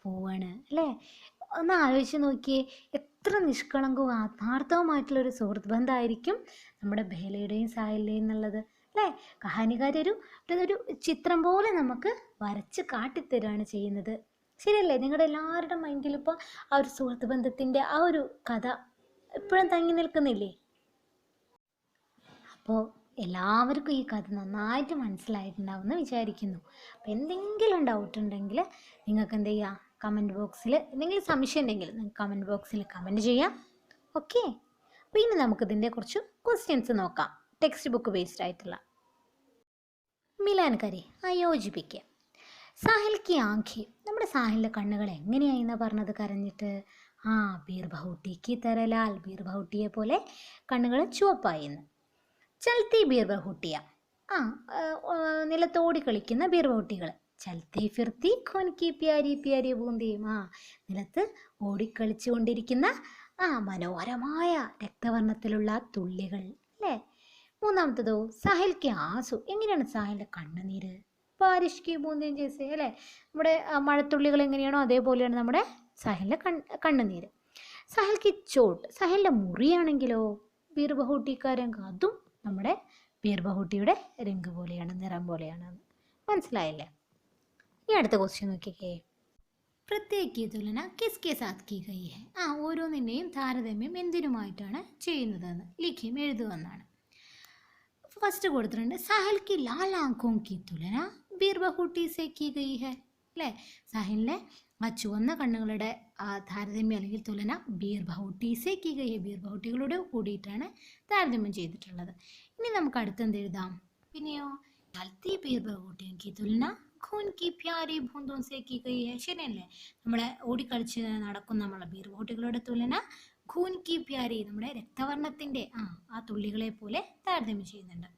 പോവാണ് അല്ലേ? ഒന്ന് ആലോചിച്ച് നോക്കിയേ, എത്ര നിഷ്കളങ്കവും ആത്മാർത്ഥവുമായിട്ടുള്ളൊരു സുഹൃത്ത് ബന്ധമായിരിക്കും നമ്മുടെ ബേലയുടെയും സാഹിലിൻ്റെയും എന്നുള്ളത് അല്ലേ? കഹാനികാരി ഒരു ചിത്രം പോലെ നമുക്ക് വരച്ച് കാട്ടിത്തരുകയാണ് ചെയ്യുന്നത്. ശരിയല്ലേ? നിങ്ങളുടെ എല്ലാവരുടെ മൈൻഡിലും ഇപ്പോൾ ആ ഒരു സുഹൃത്ത് ബന്ധത്തിൻ്റെ ആ ഒരു കഥ എപ്പോഴും തങ്ങി നിൽക്കുന്നില്ലേ? അപ്പോൾ എല്ലാവർക്കും ഈ കഥ നന്നായിട്ട് മനസ്സിലായിട്ടുണ്ടാവുമെന്ന് വിചാരിക്കുന്നു. അപ്പോൾ എന്തെങ്കിലും ഡൗട്ട് ഉണ്ടെങ്കിൽ നിങ്ങൾക്ക് എന്ത് ചെയ്യുക? കമൻറ്റ് ബോക്സിൽ എന്തെങ്കിലും സംശയം ഉണ്ടെങ്കിൽ നിങ്ങൾക്ക് കമൻറ്റ് ബോക്സിൽ കമൻറ്റ് ചെയ്യാം. ഓക്കെ, അപ്പോൾ ഇനി നമുക്കിതിൻ്റെ കുറച്ച് ക്വസ്റ്റ്യൻസ് നോക്കാം. ടെക്സ്റ്റ് ബുക്ക് ബേസ്ഡ് ആയിട്ടുള്ള. മിലാൻ കരെ, യോജിപ്പിക്കുക. സാഹിൽക്ക് ആഖി. നമ്മുടെ സാഹിലിൻ്റെ കണ്ണുകൾ എങ്ങനെയായിന്നാണ് പറഞ്ഞത്? കരഞ്ഞിട്ട്. ബീർബഹുട്ടിക്ക് തരലാൽ. ബീർബഹുട്ടിയെ പോലെ കണ്ണുകൾ ചുവപ്പായിന്ന്. ചൽത്തി ബീർബഹുട്ടിയ. നിലത്തോടി കളിക്കുന്ന ബീർബഹുട്ടികൾ. ചൽത്തി ഫിർത്തി ഖോൻകി പ്യാരി പ്യാരി ബൂന്തിയും. നിലത്ത് ഓടിക്കളിച്ചു കൊണ്ടിരിക്കുന്ന മനോഹരമായ രക്തവർണ്ണത്തിലുള്ള തുള്ളികൾ അല്ലേ? മൂന്നാമത്തതോ സാഹിൽക്ക് ആസു. എങ്ങനെയാണ് സാഹിലിൻ്റെ കണ്ണുനീര്? ബാരിഷ്കി ബൂന്തിയും ജേസെ അല്ലേ? നമ്മുടെ മഴത്തുള്ളികൾ എങ്ങനെയാണോ അതേപോലെയാണ് നമ്മുടെ സാഹിലിൻ്റെ കണ്ണുനീര്. സാഹിൽക്ക് ചോട്ട്. സാഹിലിൻ്റെ മുറിയാണെങ്കിലോ ബീർബഹുട്ടിക്ക രംഗ്. അതും നമ്മുടെ ബീർബഹുട്ടിയുടെ രംഗ് പോലെയാണ്, നിറം പോലെയാണ്. മനസ്സിലായില്ലേ? ഈ അടുത്ത ക്വസ്റ്റ്യൻ നോക്കിക്കേ. പ്രത്യേക തുലന കിസ്കെ സാത്ത് കി ഗയി ഹെ. ഓരോന്നിൻ്റെയും താരതമ്യം എന്തിനുമായിട്ടാണ് ചെയ്യുന്നതെന്ന് ലിഖിയും എഴുതുമെന്നാണ്. ഫസ്റ്റ് കൊടുത്തിട്ടുണ്ട് സാഹിൽക്ക് ലാൽ ആംഖോं की തുലന ബീർബഹുട്ടി സെ കി ഗയി ഹെ അല്ലേ? സാഹിലിനെ ആ ചുവന്ന കണ്ണുകളുടെ താരതമ്യം അല്ലെങ്കിൽ തുലന ബീർബഹുട്ടി സെ കി ഗയി ഹെ. ബീർബഹുട്ടികളോട് കൂടിയിട്ടാണ് താരതമ്യം ചെയ്തിട്ടുള്ളത്. ഇനി നമുക്ക് അടുത്തെന്ത് എഴുതാം? പിന്നെയോ ചൽത്തി ബീർബഹുട്ടിയോं की തുലന ഖൂൻ കി പ്യാരി ബൂന്തോं से की गई है. ശരിയല്ലേ? നമ്മളെ ഓടിക്കളിച്ച് നടക്കുന്ന നമ്മളെ ബീർബഹുട്ടികളുടെ തുലന ഖൂൻ കി പ്യാരി, നമ്മുടെ രക്തവർണ്ണത്തിൻ്റെ ആ തുള്ളികളെ പോലെ താരതമ്യം ചെയ്യുന്നുണ്ട്.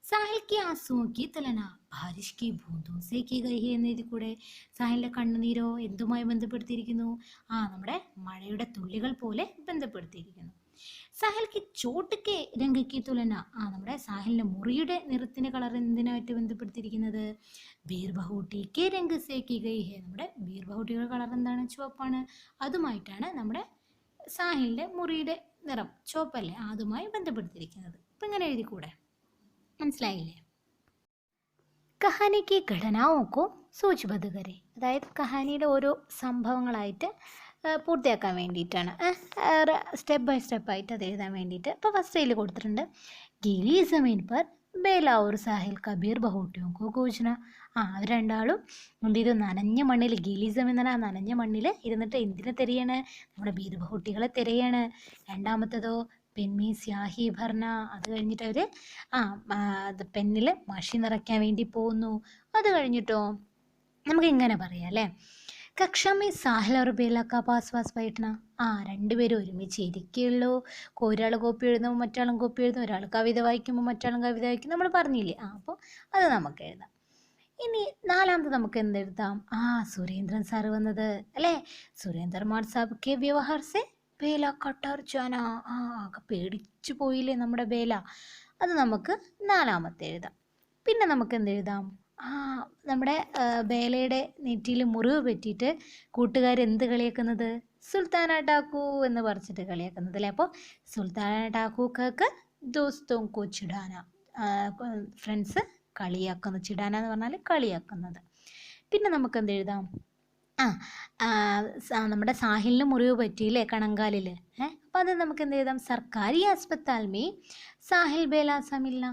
സാഹിൽക്ക് ആസുओं की തുലന ബാരിഷ് की बूंदों से की गई है എന്നെഴുതി കൂടെ? സാഹിലിൻ്റെ കണ്ണുനീരോ എന്തുമായി ബന്ധപ്പെടുത്തിയിരിക്കുന്നു? നമ്മുടെ മഴയുടെ തുള്ളികൾ പോലെ ബന്ധപ്പെടുത്തിയിരിക്കുന്നു. സാഹിൽക്ക് ചോട്ട് രംഗ് की തുലന, നമ്മുടെ സാഹിലിൻ്റെ മുറിയുടെ നിറത്തിൻ്റെ കളർ എന്തിനായിട്ട് ബന്ധപ്പെടുത്തിയിരിക്കുന്നത്? ബീർബഹുട്ടി രംഗ് സേ की गई है. നമ്മുടെ ബീർബഹുട്ടിയുടെ കളർ എന്താണ്? ചുവപ്പാണ്. അതുമായിട്ടാണ് നമ്മുടെ സാഹിലിൻ്റെ മുറിയുടെ നിറം ചുവപ്പല്ലേ, അതുമായി ബന്ധപ്പെടുത്തിയിരിക്കുന്നത്. അപ്പം ഇങ്ങനെ എഴുതി കൂടെ? മനസ്സിലായില്ലേ? കഹാനിക്ക് ഘടനാവോ സൂചിബദ്ധ കരെ. അതായത് കഹാനിയുടെ ഓരോ സംഭവങ്ങളായിട്ട് പൂർത്തിയാക്കാൻ വേണ്ടിയിട്ടാണ്, സ്റ്റെപ്പ് ബൈ സ്റ്റെപ്പായിട്ട് അത് എഴുതാൻ വേണ്ടിയിട്ട്. അപ്പോൾ ഫസ്റ്റ് അതിൽ കൊടുത്തിട്ടുണ്ട് ഗീലി ജമീൻ പർ ബേല और साहिल का ബീർബഹുട്ടിയോं को खोजना. അവർ രണ്ടാളും എന്ത് ചെയ്തു, നനഞ്ഞ മണ്ണിൽ, ഗിലിസം എന്ന് പറഞ്ഞാൽ നനഞ്ഞ മണ്ണിൽ ഇരുന്നിട്ട് എന്തിനെ തിരയാണ്, നമ്മുടെ ബീർബഹുട്ടികളെ തിരയാണ്. രണ്ടാമത്തേതോ പെന്മി സ്യാഹി ഭർണ, അത് കഴിഞ്ഞിട്ട് അവർ അത് പെന്നിൽ മഷി നിറയ്ക്കാൻ വേണ്ടി പോകുന്നു. അത് കഴിഞ്ഞിട്ടോ നമുക്ക് ഇങ്ങനെ പറയാം അല്ലേ, കക്ഷാമി സാഹിൽ और बेला का पास पास बैठना. രണ്ടുപേരും ഒരുമിച്ച് ഇരിക്കുകയുള്ളൂ. ഒരാൾ കോപ്പി എഴുതുമ്പോൾ മറ്റാളും കോപ്പി എഴുതും, ഒരാൾ കവിത വായിക്കുമ്പോൾ മറ്റാളും കവിത വായിക്കും, നമ്മൾ പറഞ്ഞില്ലേ. അപ്പോൾ അത് നമുക്ക് എഴുതാം. ഇനി നാലാമത് നമുക്ക് എന്തെഴുതാം, സുരേന്ദ്രൻ സാറ് വന്നത് അല്ലേ. സുരേന്ദ്ര മാർ സാബ് കെ വ്യവഹാർ സെ ബേല കട്ടാർ ജാന. ആകെ പേടിച്ചു പോയില്ലേ നമ്മുടെ ബേല. അത് നമുക്ക് നാലാമത്തെ എഴുതാം. പിന്നെ നമുക്ക് എന്തെഴുതാം, നമ്മുടെ ബേലയുടെ നെറ്റിയിൽ മുറിവ് പറ്റിയിട്ട് കൂട്ടുകാരെന്ത് കളിയാക്കുന്നത്, സുൽത്താന ടാക്കു എന്ന് പറിച്ചിട്ട് കളിയാക്കുന്നത് അല്ലേ. അപ്പോൾ സുൽത്താന ടാക്കു കേക്ക് ദോസ്തോം കോ ചിടാന, ഫ്രണ്ട്സ് കളിയാക്കുന്നത്. ചിടാന എന്ന് പറഞ്ഞാൽ കളിയാക്കുന്നത്. പിന്നെ നമുക്ക് എന്തെഴുതാം, നമ്മുടെ സാഹിലിന് മുറിവ് പറ്റിയില്ലേ കണങ്കാലിൽ. അപ്പോൾ അത് നമുക്ക് എന്ത് എഴുതാം, സർക്കാരി ആസ്പത്താൽ മേ സാഹിൽ ബേല സമില്ല.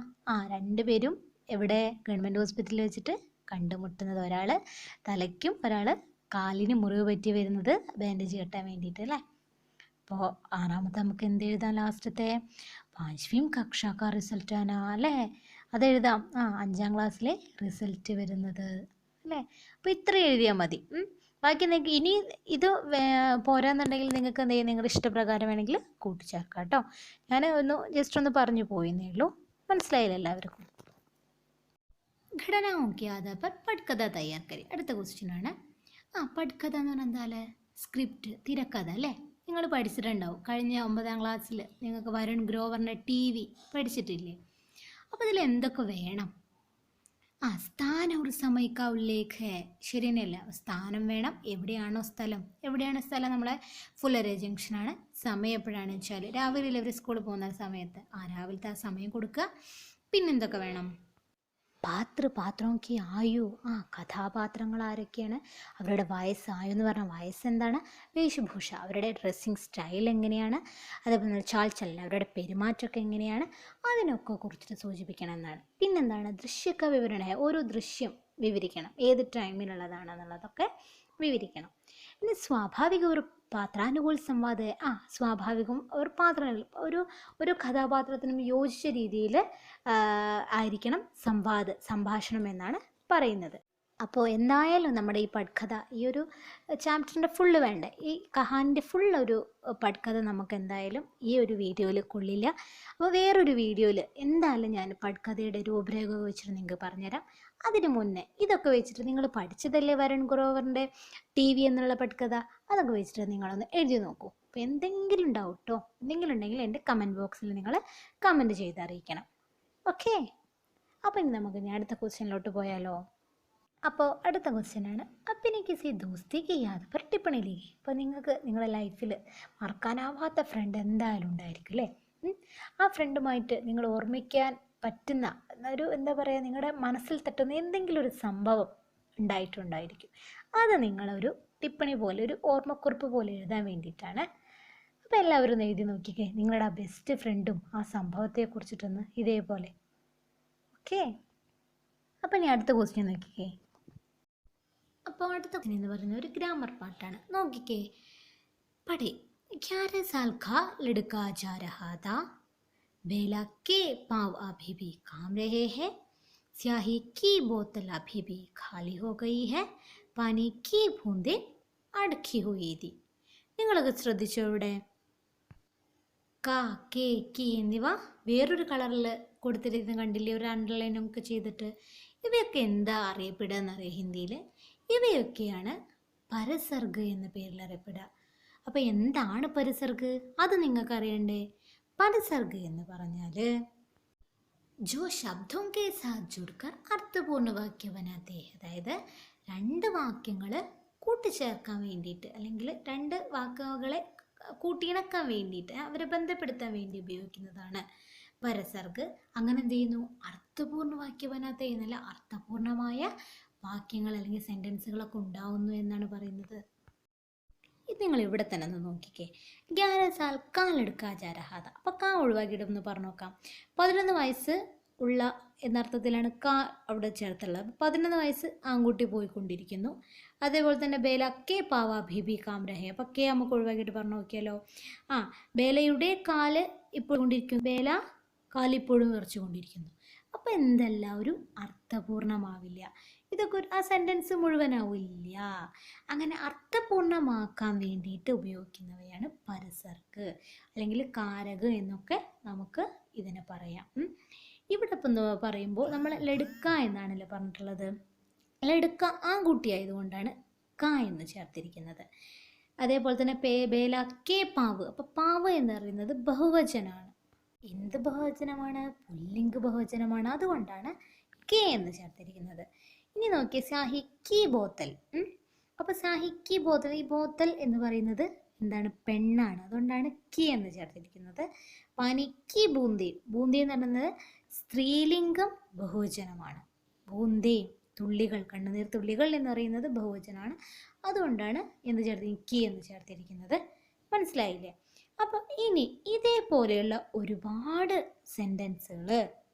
രണ്ടുപേരും എവിടെ, ഗവൺമെൻറ് ഹോസ്പിറ്റലിൽ വെച്ചിട്ട് കണ്ടുമുട്ടുന്നത്. ഒരാൾ തലയ്ക്കും ഒരാൾ കാലിന് മുറിവ് പറ്റി വരുന്നത് ബാൻഡേജ് കെട്ടാൻ വേണ്ടിയിട്ട് അല്ലേ. അപ്പോൾ ആറാമത്തെ നമുക്ക് എന്ത് എഴുതാം, ലാസ്റ്റത്തെ പാഞ്ച്വീം കക്ഷാക്ക റിസൾട്ടാന അല്ലേ, അതെഴുതാം. 5ാം ക്ലാസ്സിലെ റിസൾട്ട് വരുന്നത് അല്ലേ. അപ്പോൾ ഇത്ര എഴുതിയാൽ മതി. ബാക്കി നിങ്ങൾക്ക് ഇനി ഇത് പോരാന്നുണ്ടെങ്കിൽ നിങ്ങൾക്ക് എന്ത് ചെയ്യും, നിങ്ങളുടെ ഇഷ്ടപ്രകാരം വേണമെങ്കിൽ കൂട്ടിച്ചേർക്കാം കേട്ടോ. ഞാൻ ജസ്റ്റ് ഒന്ന് പറഞ്ഞു പോയെന്നേ ഉള്ളൂ. മനസ്സിലായില്ല എല്ലാവർക്കും. ഘടനാओं के आधार पर पटकथा तैयार करें. അടുത്ത ക്വസ്റ്റ്യൻ ആണ്. പട്കഥ എന്ന് പറഞ്ഞാൽ എന്താ, സ്ക്രിപ്റ്റ്, തിരക്കഥ അല്ലേ. നിങ്ങൾ പഠിച്ചിട്ടുണ്ടാവും കഴിഞ്ഞ 9ാം ക്ലാസ്സിൽ നിങ്ങൾക്ക് വരുൺ ഗ്രോവറിൻ്റെ TV പഠിച്ചിട്ടില്ലേ. അപ്പോൾ ഇതിൽ എന്തൊക്കെ വേണം, സ്ഥാനം ഒരു സമയക്ക ഉല്ലേഖ. ശരി തന്നെയല്ല, സ്ഥാനം വേണം. എവിടെയാണോ സ്ഥലം, എവിടെയാണ് സ്ഥലം, നമ്മളെ ഫുല്ലര ജംഗ്ഷനാണ്. സമയം എപ്പോഴാണെന്ന് വെച്ചാൽ രാവിലെ അവർ സ്കൂളിൽ പോകുന്ന സമയത്ത് രാവിലത്തെ സമയം കൊടുക്കുക. പിന്നെന്തൊക്കെ വേണം, പാത്രമൊക്കെ ആയു. കഥാപാത്രങ്ങൾ ആരൊക്കെയാണ്, അവരുടെ വയസ്സ്. ആയു എന്ന് പറഞ്ഞാൽ വയസ്സ് എന്താണ്, വേഷഭൂഷ, അവരുടെ ഡ്രസ്സിങ് സ്റ്റൈൽ എങ്ങനെയാണ്, അതേപോലെ ചാൽച്ചലനം, അവരുടെ പെരുമാറ്റമൊക്കെ എങ്ങനെയാണ്, അതിനൊക്കെ കുറിച്ചിട്ട് സൂചിപ്പിക്കണം എന്നാണ്. പിന്നെന്താണ്, ദൃശ്യക്ക വിവരണ, ഓരോ ദൃശ്യം വിവരിക്കണം, ഏത് ടൈമിലുള്ളതാണെന്നുള്ളതൊക്കെ വിവരിക്കണം. ഇനി സ്വാഭാവിക ഒരു പാത്രാനുകൂല സംവാദ. സ്വാഭാവികം ഒരു ഒരു കഥാപാത്രത്തിനും യോജിച്ച രീതിയിൽ ആയിരിക്കണം സംഭാഷണം എന്നാണ് പറയുന്നത്. അപ്പോൾ എന്തായാലും നമ്മുടെ ഈ പട്കഥ, ഈ ഒരു ചാപ്റ്ററിൻ്റെ ഫുള്ള് വേണ്ട, ഈ കഹാനിൻ്റെ ഫുള്ളൊരു പട്കഥ നമുക്ക് എന്തായാലും ഈ ഒരു വീഡിയോയിൽ കൊള്ളില്ല. അപ്പോൾ വേറൊരു വീഡിയോയിൽ എന്തായാലും ഞാൻ പട്കഥയുടെ രൂപരേഖ വെച്ചിട്ട് നിങ്ങൾക്ക് പറഞ്ഞുതരാം. അതിന് മുന്നേ ഇതൊക്കെ വെച്ചിട്ട് നിങ്ങൾ പഠിച്ചതല്ലേ വരുൺ ഗ്രോവറിൻ്റെ TV എന്നുള്ള പട്കഥ, അതൊക്കെ വെച്ചിട്ട് നിങ്ങളൊന്ന് എഴുതി നോക്കൂ. അപ്പോൾ എന്തെങ്കിലും ഡൗട്ടോ എന്തെങ്കിലും ഉണ്ടെങ്കിൽ എൻ്റെ കമൻറ്റ് ബോക്സിൽ നിങ്ങൾ കമൻറ്റ് ചെയ്ത് അറിയിക്കണം. ഓക്കെ, അപ്പോൾ ഇനി നമുക്ക് ഇനി അടുത്ത ക്വസ്റ്റ്യനിലോട്ട് പോയാലോ. അപ്പോൾ അടുത്ത ക്വസ്റ്റ്യനാണ്, അപ്പിനെ കിസി ദോസ്തിക്ക് യാദ് പർ ടിപ്പണി ലിഖി. അപ്പോൾ നിങ്ങൾക്ക് നിങ്ങളുടെ ലൈഫിൽ മറക്കാനാവാത്ത ഫ്രണ്ട് എന്തായാലും ഉണ്ടായിരിക്കും അല്ലേ. ആ ഫ്രണ്ടുമായിട്ട് നിങ്ങൾ ഓർമ്മിക്കാൻ പറ്റുന്ന ഒരു എന്താ പറയുക, നിങ്ങളുടെ മനസ്സിൽ തട്ടുന്ന എന്തെങ്കിലും ഒരു സംഭവം ഉണ്ടായിട്ടുണ്ടായിരിക്കും. അത് നിങ്ങളൊരു ടിപ്പണി പോലെ, ഒരു ഓർമ്മക്കുറിപ്പ് പോലെ എഴുതാൻ വേണ്ടിയിട്ടാണ്. അപ്പോൾ എല്ലാവരും എഴുതി നോക്കിക്കേ നിങ്ങളുടെ ആ ബെസ്റ്റ് ഫ്രണ്ടും ആ സംഭവത്തെക്കുറിച്ചിട്ടൊന്ന് ഇതേപോലെ. ഓക്കെ, അപ്പോൾ ഇനി അടുത്ത ക്വസ്റ്റ്യൻ നോക്കിക്കേ. അപ്പോൾ അടുത്ത ക്വസ്റ്റ്യൻ എന്ന് പറയുന്നത് ഒരു ഗ്രാമർ പാട്ടാണ്. നോക്കിക്കേ, പഠേ 11 साल का लड़का जा रहा था, बेला के पाँव अभी भी काम रहे हैं, स्याही की बोतल अभी भी खाली हो गई है, पानी की बूंदें अड़की हुई थी. നിങ്ങളൊക്കെ ശ്രദ്ധിച്ചോ, ഇവിടെ ക, കെ, കി എന്നിവ വേറൊരു കളറിൽ കൊടുത്തിരിക്കുന്നത് കണ്ടില്ലേ, ഒരു അണ്ടർലൈനൊക്കെ ചെയ്തിട്ട്. ഇവയൊക്കെ എന്താ അറിയപ്പെടുക എന്നറിയാം ഹിന്ദിയിൽ. ഇവയൊക്കെയാണ് പരസർഗ് എന്ന പേരിൽ അറിയപ്പെടുക. അപ്പോൾ എന്താണ് പരസർഗ്, അത് നിങ്ങൾക്ക് അറിയണ്ടേ. പരസർഗ് എന്ന് പറഞ്ഞാൽ ജോ ശബ്ദോं के साथ जुड़कर അർത്ഥപൂർണ്ണ വാക്യ ബനാത്തെ, അതായത് 2 വാക്യങ്ങൾ കൂട്ടിച്ചേർക്കാൻ വേണ്ടിയിട്ട്, അല്ലെങ്കിൽ 2 വാക്കുകളെ കൂട്ടിയിണക്കാൻ വേണ്ടിയിട്ട്, അവരെ ബന്ധപ്പെടുത്താൻ വേണ്ടി ഉപയോഗിക്കുന്നതാണ് പരസർഗ്. അങ്ങനെ എന്ത് ചെയ്യുന്നു, അർത്ഥപൂർണ്ണ വാക്യ ബനാത്തെ എന്നല്ല, അർത്ഥപൂർണ്ണമായ വാക്യങ്ങൾ അല്ലെങ്കിൽ സെൻറ്റൻസുകളൊക്കെ ഉണ്ടാവുന്നു എന്നാണ് പറയുന്നത്. ഇത് നിങ്ങൾ ഇവിടെ തന്നെ ഒന്ന് നോക്കിക്കേ. 11 साल का लड़का जा रहा था. അപ്പോൾ കാ ഒഴിവാക്കിയിടുമെന്ന് പറഞ്ഞു നോക്കാം. 11 വയസ്സ് ഉള്ള എന്നർത്ഥത്തിലാണ് കാ അവിടെ ചേർത്തുള്ളത്. 11 വയസ്സ് ആൺകുട്ടി പോയിക്കൊണ്ടിരിക്കുന്നു. അതേപോലെ തന്നെ ബേല കെ പാവ ഭീബി കാം രഹേ. അപ്പം കെ നമുക്ക് ഒഴിവാക്കിയിട്ട് പറഞ്ഞു നോക്കിയാലോ. ബേലയുടെ കാല് ഇപ്പോൾ കൊണ്ടിരിക്കുന്നു, ബേല കാലിപ്പോഴും വിറച്ചുകൊണ്ടിരിക്കുന്നു. അപ്പം എന്തല്ല, ഒരു അർത്ഥപൂർണമാവില്ല. ഇതൊക്കെ ആ സെൻറ്റൻസ് മുഴുവനാവില്ല. അങ്ങനെ അർത്ഥപൂർണമാക്കാൻ വേണ്ടിയിട്ട് ഉപയോഗിക്കുന്നവയാണ് പരസർക്ക് അല്ലെങ്കിൽ കാരക് എന്നൊക്കെ നമുക്ക് ഇതിനെ പറയാം. ഇവിടെ ഇപ്പം പറയുമ്പോൾ നമ്മൾ ലടുക്ക എന്നാണല്ലോ പറഞ്ഞിട്ടുള്ളത്. ലടുക്ക ആൺകുട്ടി ആയതുകൊണ്ടാണ് ക എന്ന് ചേർത്തിരിക്കുന്നത്. അതേപോലെ തന്നെ ബേല കെ പാവ്. അപ്പം പാവ് എന്ന് പറയുന്നത് ബഹുവചനമാണ്. എന്ത് ബഹുവചനമാണ്? പുല്ലിംഗ ബഹുവചനമാണ്. അതുകൊണ്ടാണ് കെ എന്ന് ചേർത്തിരിക്കുന്നത്. ഇനി നോക്കിയേ, സാഹിക്കി ബോത്തൽ. അപ്പോൾ സാഹിക്കി ബോത്തൽ, ഈ ബോത്തൽ എന്ന് പറയുന്നത് എന്താണ്? പെണ്ണാണ്. അതുകൊണ്ടാണ് കി എന്ന് ചേർത്തിരിക്കുന്നത്. പാനിക്കി ബൂന്തി. ബൂന്തി എന്ന് പറയുന്നത് സ്ത്രീലിംഗം ബഹുവചനമാണ്. ബൂന്തി, തുള്ളികൾ, കണ്ണുനീർ തുള്ളികൾ എന്ന് പറയുന്നത് ബഹുവചനമാണ്. അതുകൊണ്ടാണ് എന്ത് കി എന്ന് ചേർത്തിരിക്കുന്നത്. മനസ്സിലായില്ലേ? അപ്പം ഇനി ഇതേപോലെയുള്ള ഒരുപാട് സെൻറ്റൻസുകൾ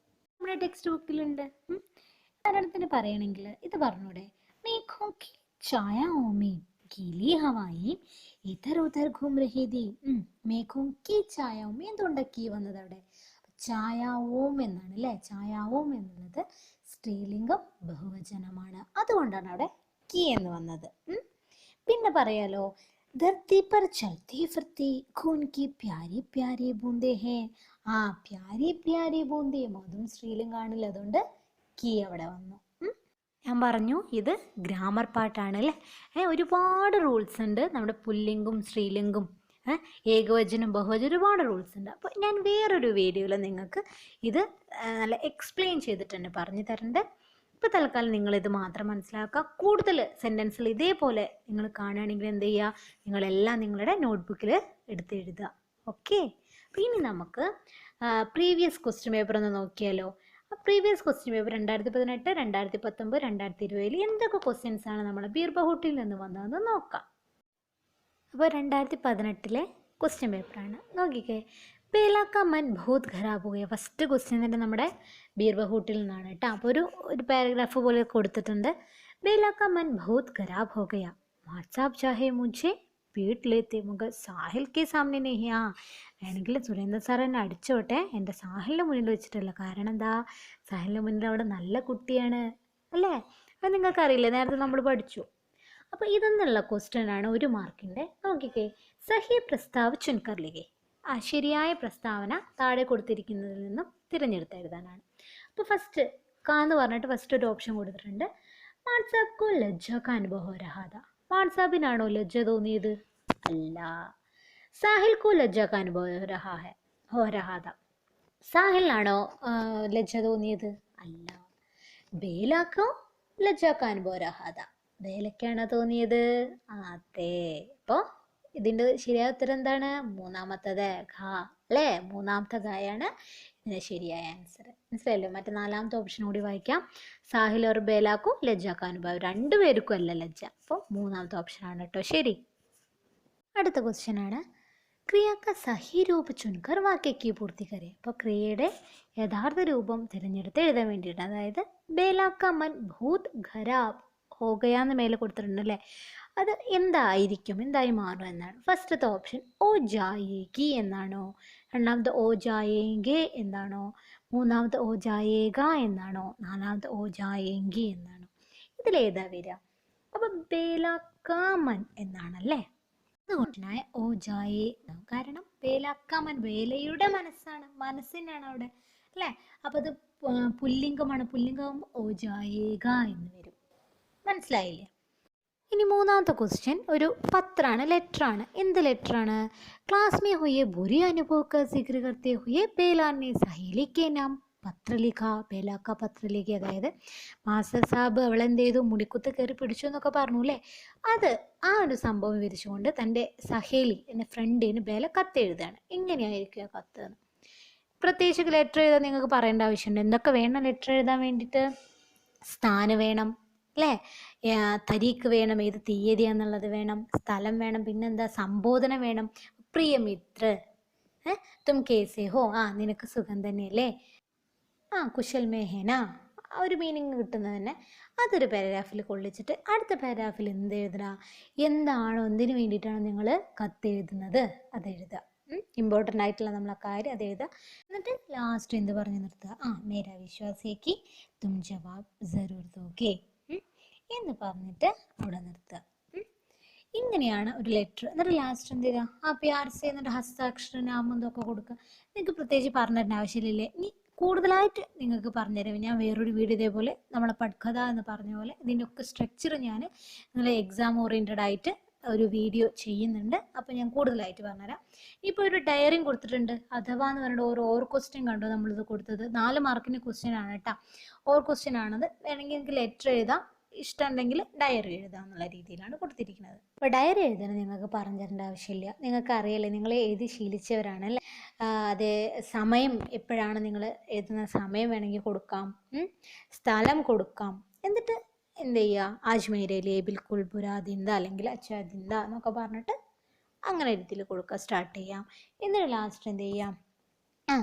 നമ്മുടെ ടെക്സ്റ്റ് ബുക്കിലുണ്ട്. ഉദാഹരണത്തിന് പറയണമെങ്കിൽ ഇത് പറഞ്ഞൂടെ, മേഘോं की छायाओं में गीली हवाएं इधर उधर घूम रही थी. മേഘോं की छायाओं में എന്തുകൊണ്ട് കീ വന്നത് അവിടെ? ഛായാവോം എന്നാണ് അല്ലേ. ഛായാവോം എന്നുള്ളത് സ്ത്രീലിംഗം ബഹുവചനമാണ്. അതുകൊണ്ടാണ് അവിടെ കീ എന്ന് വന്നത്. പിന്നെ പറയാലോ, ധർത്തി पर चलती फिरती खून की प्यारी प्यारी बूंदे हैं. പ്യാരി പ്യാരി ബൂന്തി, അതും സ്ത്രീലിംഗാണില്ല. അതുകൊണ്ട് കീ അവിടെ വന്നു. ഞാൻ പറഞ്ഞു ഇത് ഗ്രാമർ പാട്ടാണ് അല്ലേ. ഒരുപാട് റൂൾസ് ഉണ്ട്. നമ്മുടെ പുല്ലിംഗും സ്ത്രീലിംഗും ഏകവചനം ബഹുവചനം ഒരുപാട് റൂൾസ് ഉണ്ട്. അപ്പോൾ ഞാൻ വേറൊരു വീഡിയോയിൽ നിങ്ങൾക്ക് ഇത് നല്ല എക്സ്പ്ലെയിൻ ചെയ്തിട്ട് തന്നെ പറഞ്ഞു തരുന്നുണ്ട്. ഇപ്പോൾ തൽക്കാലം നിങ്ങളിത് മാത്രം മനസ്സിലാക്കുക. കൂടുതൽ സെൻറ്റൻസിൽ ഇതേപോലെ നിങ്ങൾ കാണുകയാണെങ്കിൽ എന്ത് ചെയ്യുക, നിങ്ങളെല്ലാം നിങ്ങളുടെ നോട്ട്ബുക്കിൽ എടുത്ത് എഴുതുക. ഓക്കെ. അപ്പോൾ ഇനി നമുക്ക് പ്രീവിയസ് ക്വസ്റ്റ്യൻ പേപ്പർ ഒന്ന് നോക്കിയാലോ. പ്രീവിയസ് ക്വസ്റ്റ്യൻ പേപ്പർ 2018, 2019, 2020 എന്തൊക്കെ ക്വസ്റ്റ്യൻസ് ആണ് നമ്മുടെ ബീർബഹുട്ടിൽ നിന്ന് വന്നതെന്ന് നോക്കാം. അപ്പോൾ 2018 ക്വസ്റ്റ്യൻ പേപ്പറാണ്. നോക്കിക്കേ, ബേല കാ മൻ ബഹുത് ഖരാബ് ഹോ ഗയ. ഫസ്റ്റ് ക്വസ്റ്റ്യൻ തന്നെ നമ്മുടെ ബീർബഹുട്ടിൽ നിന്നാണ് കേട്ടോ. അപ്പോൾ ഒരു പാരഗ്രാഫ് പോലെ കൊടുത്തിട്ടുണ്ട്. ബേല കാ മൻ ബഹുത് ഖരാബ് ഹോ ഗയ, വാട്സാപ്പ് ചാഹെ മുझे പീട്ട് ലേത്തെ മഗർ സാഹിൽ കെ സാമനെ നെഹി. വേണമെങ്കിൽ സുരേന്ദ്ര സാർ എന്നെ അടിച്ചോട്ടെ, എൻ്റെ സാഹിലിൻ്റെ മുന്നിൽ വെച്ചിട്ടില്ല. കാരണം എന്താ, സാഹിലിൻ്റെ മുന്നിൽ അവിടെ നല്ല കുട്ടിയാണ് അല്ലേ. അത് നിങ്ങൾക്കറിയില്ലേ, നേരത്തെ നമ്മൾ പഠിച്ചു. അപ്പോൾ ഇതെന്നുള്ള ക്വസ്റ്റ്യൻ ആണ് 1 മാർക്കിൻ്റെ. നോക്കിക്കേ, സഹി പ്രസ്താവ് ചുൻകർ ലിഖേ. ശരിയായ പ്രസ്താവന താഴെ കൊടുത്തിരിക്കുന്നതിൽ നിന്നും തിരഞ്ഞെടുത്ത് എഴുതാനാണ്. അപ്പോൾ ഫസ്റ്റ് കാന്ന് പറഞ്ഞിട്ട് ഫസ്റ്റ് ഒരു ഓപ്ഷൻ കൊടുത്തിട്ടുണ്ട്. വാട്സാപ്പ് കോ ലജ്ജ കാ അനുഭവ ഹോ രഹാ താ. വാട്സാപ്പിനാണോ ലജ്ജ തോന്നിയത്? അല്ല. സാഹിൽ കോ ലജ്ജ കാ അനുഭവ ഹോ രഹാ താ. സാഹിലിനാണോ ലജ്ജ തോന്നിയത്? അല്ല. ബേലാക്കോ ലജ്ജ കാ അനുഭവ രഹാ താ. ബേലക്കാണോ തോന്നിയത്? അതെ. അപ്പോൾ ഇതിൻ്റെ ശരിയായ ഉത്തരം എന്താണ്? മൂന്നാമത്തത് ഘ അല്ലേ. മൂന്നാമത്തെ ഘയാണ് ഇതിൻ്റെ ശരിയായ ആൻസർ. മനസ്സിലായല്ലോ. മറ്റേ 4ാമത്തെ ഓപ്ഷൻ കൂടി വായിക്കാം. സാഹിൽ और ബേലാക്കോ ലജ്ജ കാ അനുഭവ. രണ്ടുപേർക്കും അല്ല ലജ്ജ. അപ്പോൾ 3ാമത്തെ ഓപ്ഷനാണ് കേട്ടോ ശരി. അടുത്ത ക്വസ്റ്റ്യൻ ആണ്, ക്രിയ കാ സഹി രൂപ ചുൻകർ വാക്യ കി പൂർത്തി കരെ. അപ്പോൾ ക്രിയയുടെ യഥാർത്ഥ രൂപം തിരഞ്ഞെടുത്ത് എഴുതാൻ വേണ്ടിയിട്ട്, അതായത് ബേല കാ മൻ ബഹുത് ഖരാബ് ഹോ ഗയ എന്ന് മേലെ കൊടുത്തിട്ടുണ്ട് അല്ലേ. അത് എന്തായിരിക്കും, എന്തായി മാറും എന്നാണ്. ഫസ്റ്റത്തെ ഓപ്ഷൻ ഓ ജായേഗി എന്നാണോ, രണ്ടാമത്തെ ഓ ജായേങ്കെ എന്നാണോ, മൂന്നാമത്തെ ഓ ജായേഗ എന്നാണോ, നാലാമത്തെ ഓ ജായേങ്കി എന്നാണോ? ഇതിലേതാ വരിക? അപ്പം ബേല കാ മൻ എന്നാണല്ലേ. അതുകൊണ്ടായ ഓ ജായേ, കാരണം ബേല കാ മൻ ബേലയുടെ മനസ്സാണ്, മനസ്സിനാണ് അവിടെ അല്ലേ. അപ്പം അത് പുല്ലിംഗമാണ്. പുല്ലിംഗമാകുമ്പോൾ ഓ ജായേഗ എന്ന് വരും. മനസ്സിലായില്ലേ? ഇനി 3ാമത്തെ ക്വസ്റ്റ്യൻ ഒരു പത്രാണ്, ലെറ്ററാണ്. എന്ത് ലെറ്ററാണ്? ക്ലാസ് മേ ഹുയെ ബുരി അനുഭവ കാ സിക്ർ കർത്തെ ഹുയെ ബേല ने സഹേലി കെ നാം പത്ര ലിഖ. ബേല കാ പത്ര ലിഖ, അതായത് മാസ്റ്റർ സാബ് അവളെന്ത് ചെയ്തു, മുടിക്കുത്ത് കയറി പിടിച്ചു എന്നൊക്കെ പറഞ്ഞു അല്ലേ. അത് ആ ഒരു സംഭവം വിവരിച്ചുകൊണ്ട് തൻ്റെ സഹേലി, എൻ്റെ ഫ്രണ്ടിന് ബേല കത്ത് എഴുതുകയാണ്. എങ്ങനെയായിരിക്കും ആ കത്ത് എന്ന്? പ്രത്യേകിച്ച് ലെറ്റർ എഴുതാൻ നിങ്ങൾക്ക് പറയേണ്ട ആവശ്യമുണ്ട്. എന്തൊക്കെ വേണം ലെറ്റർ എഴുതാൻ വേണ്ടിയിട്ട്? സ്ഥാനം വേണം അല്ലേ, തരീക്ക് വേണം, ഏത് തീയതിയാന്നുള്ളത് വേണം, സ്ഥലം വേണം, പിന്നെന്താ സംബോധന വേണം. പ്രിയമിത്ര തും കേസേ ഹോ, നിനക്ക് സുഖം തന്നെയല്ലേ. കുശൽ മേഹേന ആ ഒരു മീനിങ് കിട്ടുന്നത് തന്നെ അതൊരു പാരഗ്രാഫിൽ കൊള്ളിച്ചിട്ട് അടുത്ത പാരഗ്രാഫിൽ എന്ത് എഴുതുക, എന്താണോ എന്തിനു വേണ്ടിയിട്ടാണോ നിങ്ങൾ കത്തെഴുതുന്നത് അതെഴുതുക. ഇമ്പോർട്ടൻ്റ് ആയിട്ടുള്ള നമ്മളെ കാര്യം അത് എഴുതുക. എന്നിട്ട് ലാസ്റ്റ് എന്ത് പറഞ്ഞ് നിർത്തുക, മേരാ വിശ്വാസിക്ക് തും ജവാബ് ജറൂർ ദോഗേ എന്ന് പറഞ്ഞിട്ട് അവിടെ നിർത്തുക. ഇങ്ങനെയാണ് ഒരു ലെറ്റർ. എന്നിട്ട് ലാസ്റ്റ് എന്ത് ചെയ്യുക, പ്യാർ സെ എന്നിട്ട് ഹസ്താക്ഷര നാമം ഇതൊക്കെ കൊടുക്കുക. നിങ്ങൾക്ക് പ്രത്യേകിച്ച് പറഞ്ഞു തരേണ്ട ആവശ്യമില്ലേ. ഇനി കൂടുതലായിട്ട് നിങ്ങൾക്ക് പറഞ്ഞുതരാം ഞാൻ വേറൊരു വീഡിയോ ഇതേപോലെ നമ്മളെ പഠിക്കഥ എന്ന് പറഞ്ഞ പോലെ ഇതിൻ്റെയൊക്കെ സ്ട്രക്ചർ ഞാൻ നിങ്ങളെ എക്സാം ഓറിയൻറ്റഡ് ആയിട്ട് ഒരു വീഡിയോ ചെയ്യുന്നുണ്ട്. അപ്പോൾ ഞാൻ കൂടുതലായിട്ട് പറഞ്ഞുതരാം. ഇപ്പോൾ ഒരു ഡയറിയും കൊടുത്തിട്ടുണ്ട്. അഥവാ എന്ന് പറഞ്ഞിട്ട് ഓർ ക്വസ്റ്റ്യൻ കണ്ടോ നമ്മളിത് കൊടുത്തത് 4 മാർക്കിൻ്റെ ക്വസ്റ്റ്യൻ ആണ് കേട്ടോ. ഓർ ക്വസ്റ്റ്യൻ ആണത്. വേണമെങ്കിൽ നിങ്ങൾക്ക് ലെറ്റർ എഴുതാം, ഇഷ്ടമുണ്ടെങ്കിൽ ഡയറി എഴുതാം എന്നുള്ള രീതിയിലാണ് കൊടുത്തിരിക്കുന്നത്. അപ്പോൾ ഡയറി എഴുതാൻ നിങ്ങൾക്ക് പറഞ്ഞു തരേണ്ട ആവശ്യമില്ല. നിങ്ങൾക്ക് അറിയില്ലേ, നിങ്ങൾ എഴുതി ശീലിച്ചവരാണ് അല്ലേ. അതേ സമയം എപ്പോഴാണ് നിങ്ങൾ എഴുതുന്ന സമയം വേണമെങ്കിൽ കൊടുക്കാം, സ്ഥലം കൊടുക്കാം. എന്നിട്ട് എന്ത് ചെയ്യുക, ആജ്മേരയിലെ ബിൽക്കുൽ ബുരാ ദിന്ദ അല്ലെങ്കിൽ അച്ഛാ ദിന്ദ എന്നൊക്കെ പറഞ്ഞിട്ട് അങ്ങനെ രീതിയിൽ കൊടുക്കുക, സ്റ്റാർട്ട് ചെയ്യാം. എന്നിട്ട് ലാസ്റ്റ് എന്ത് ചെയ്യാം,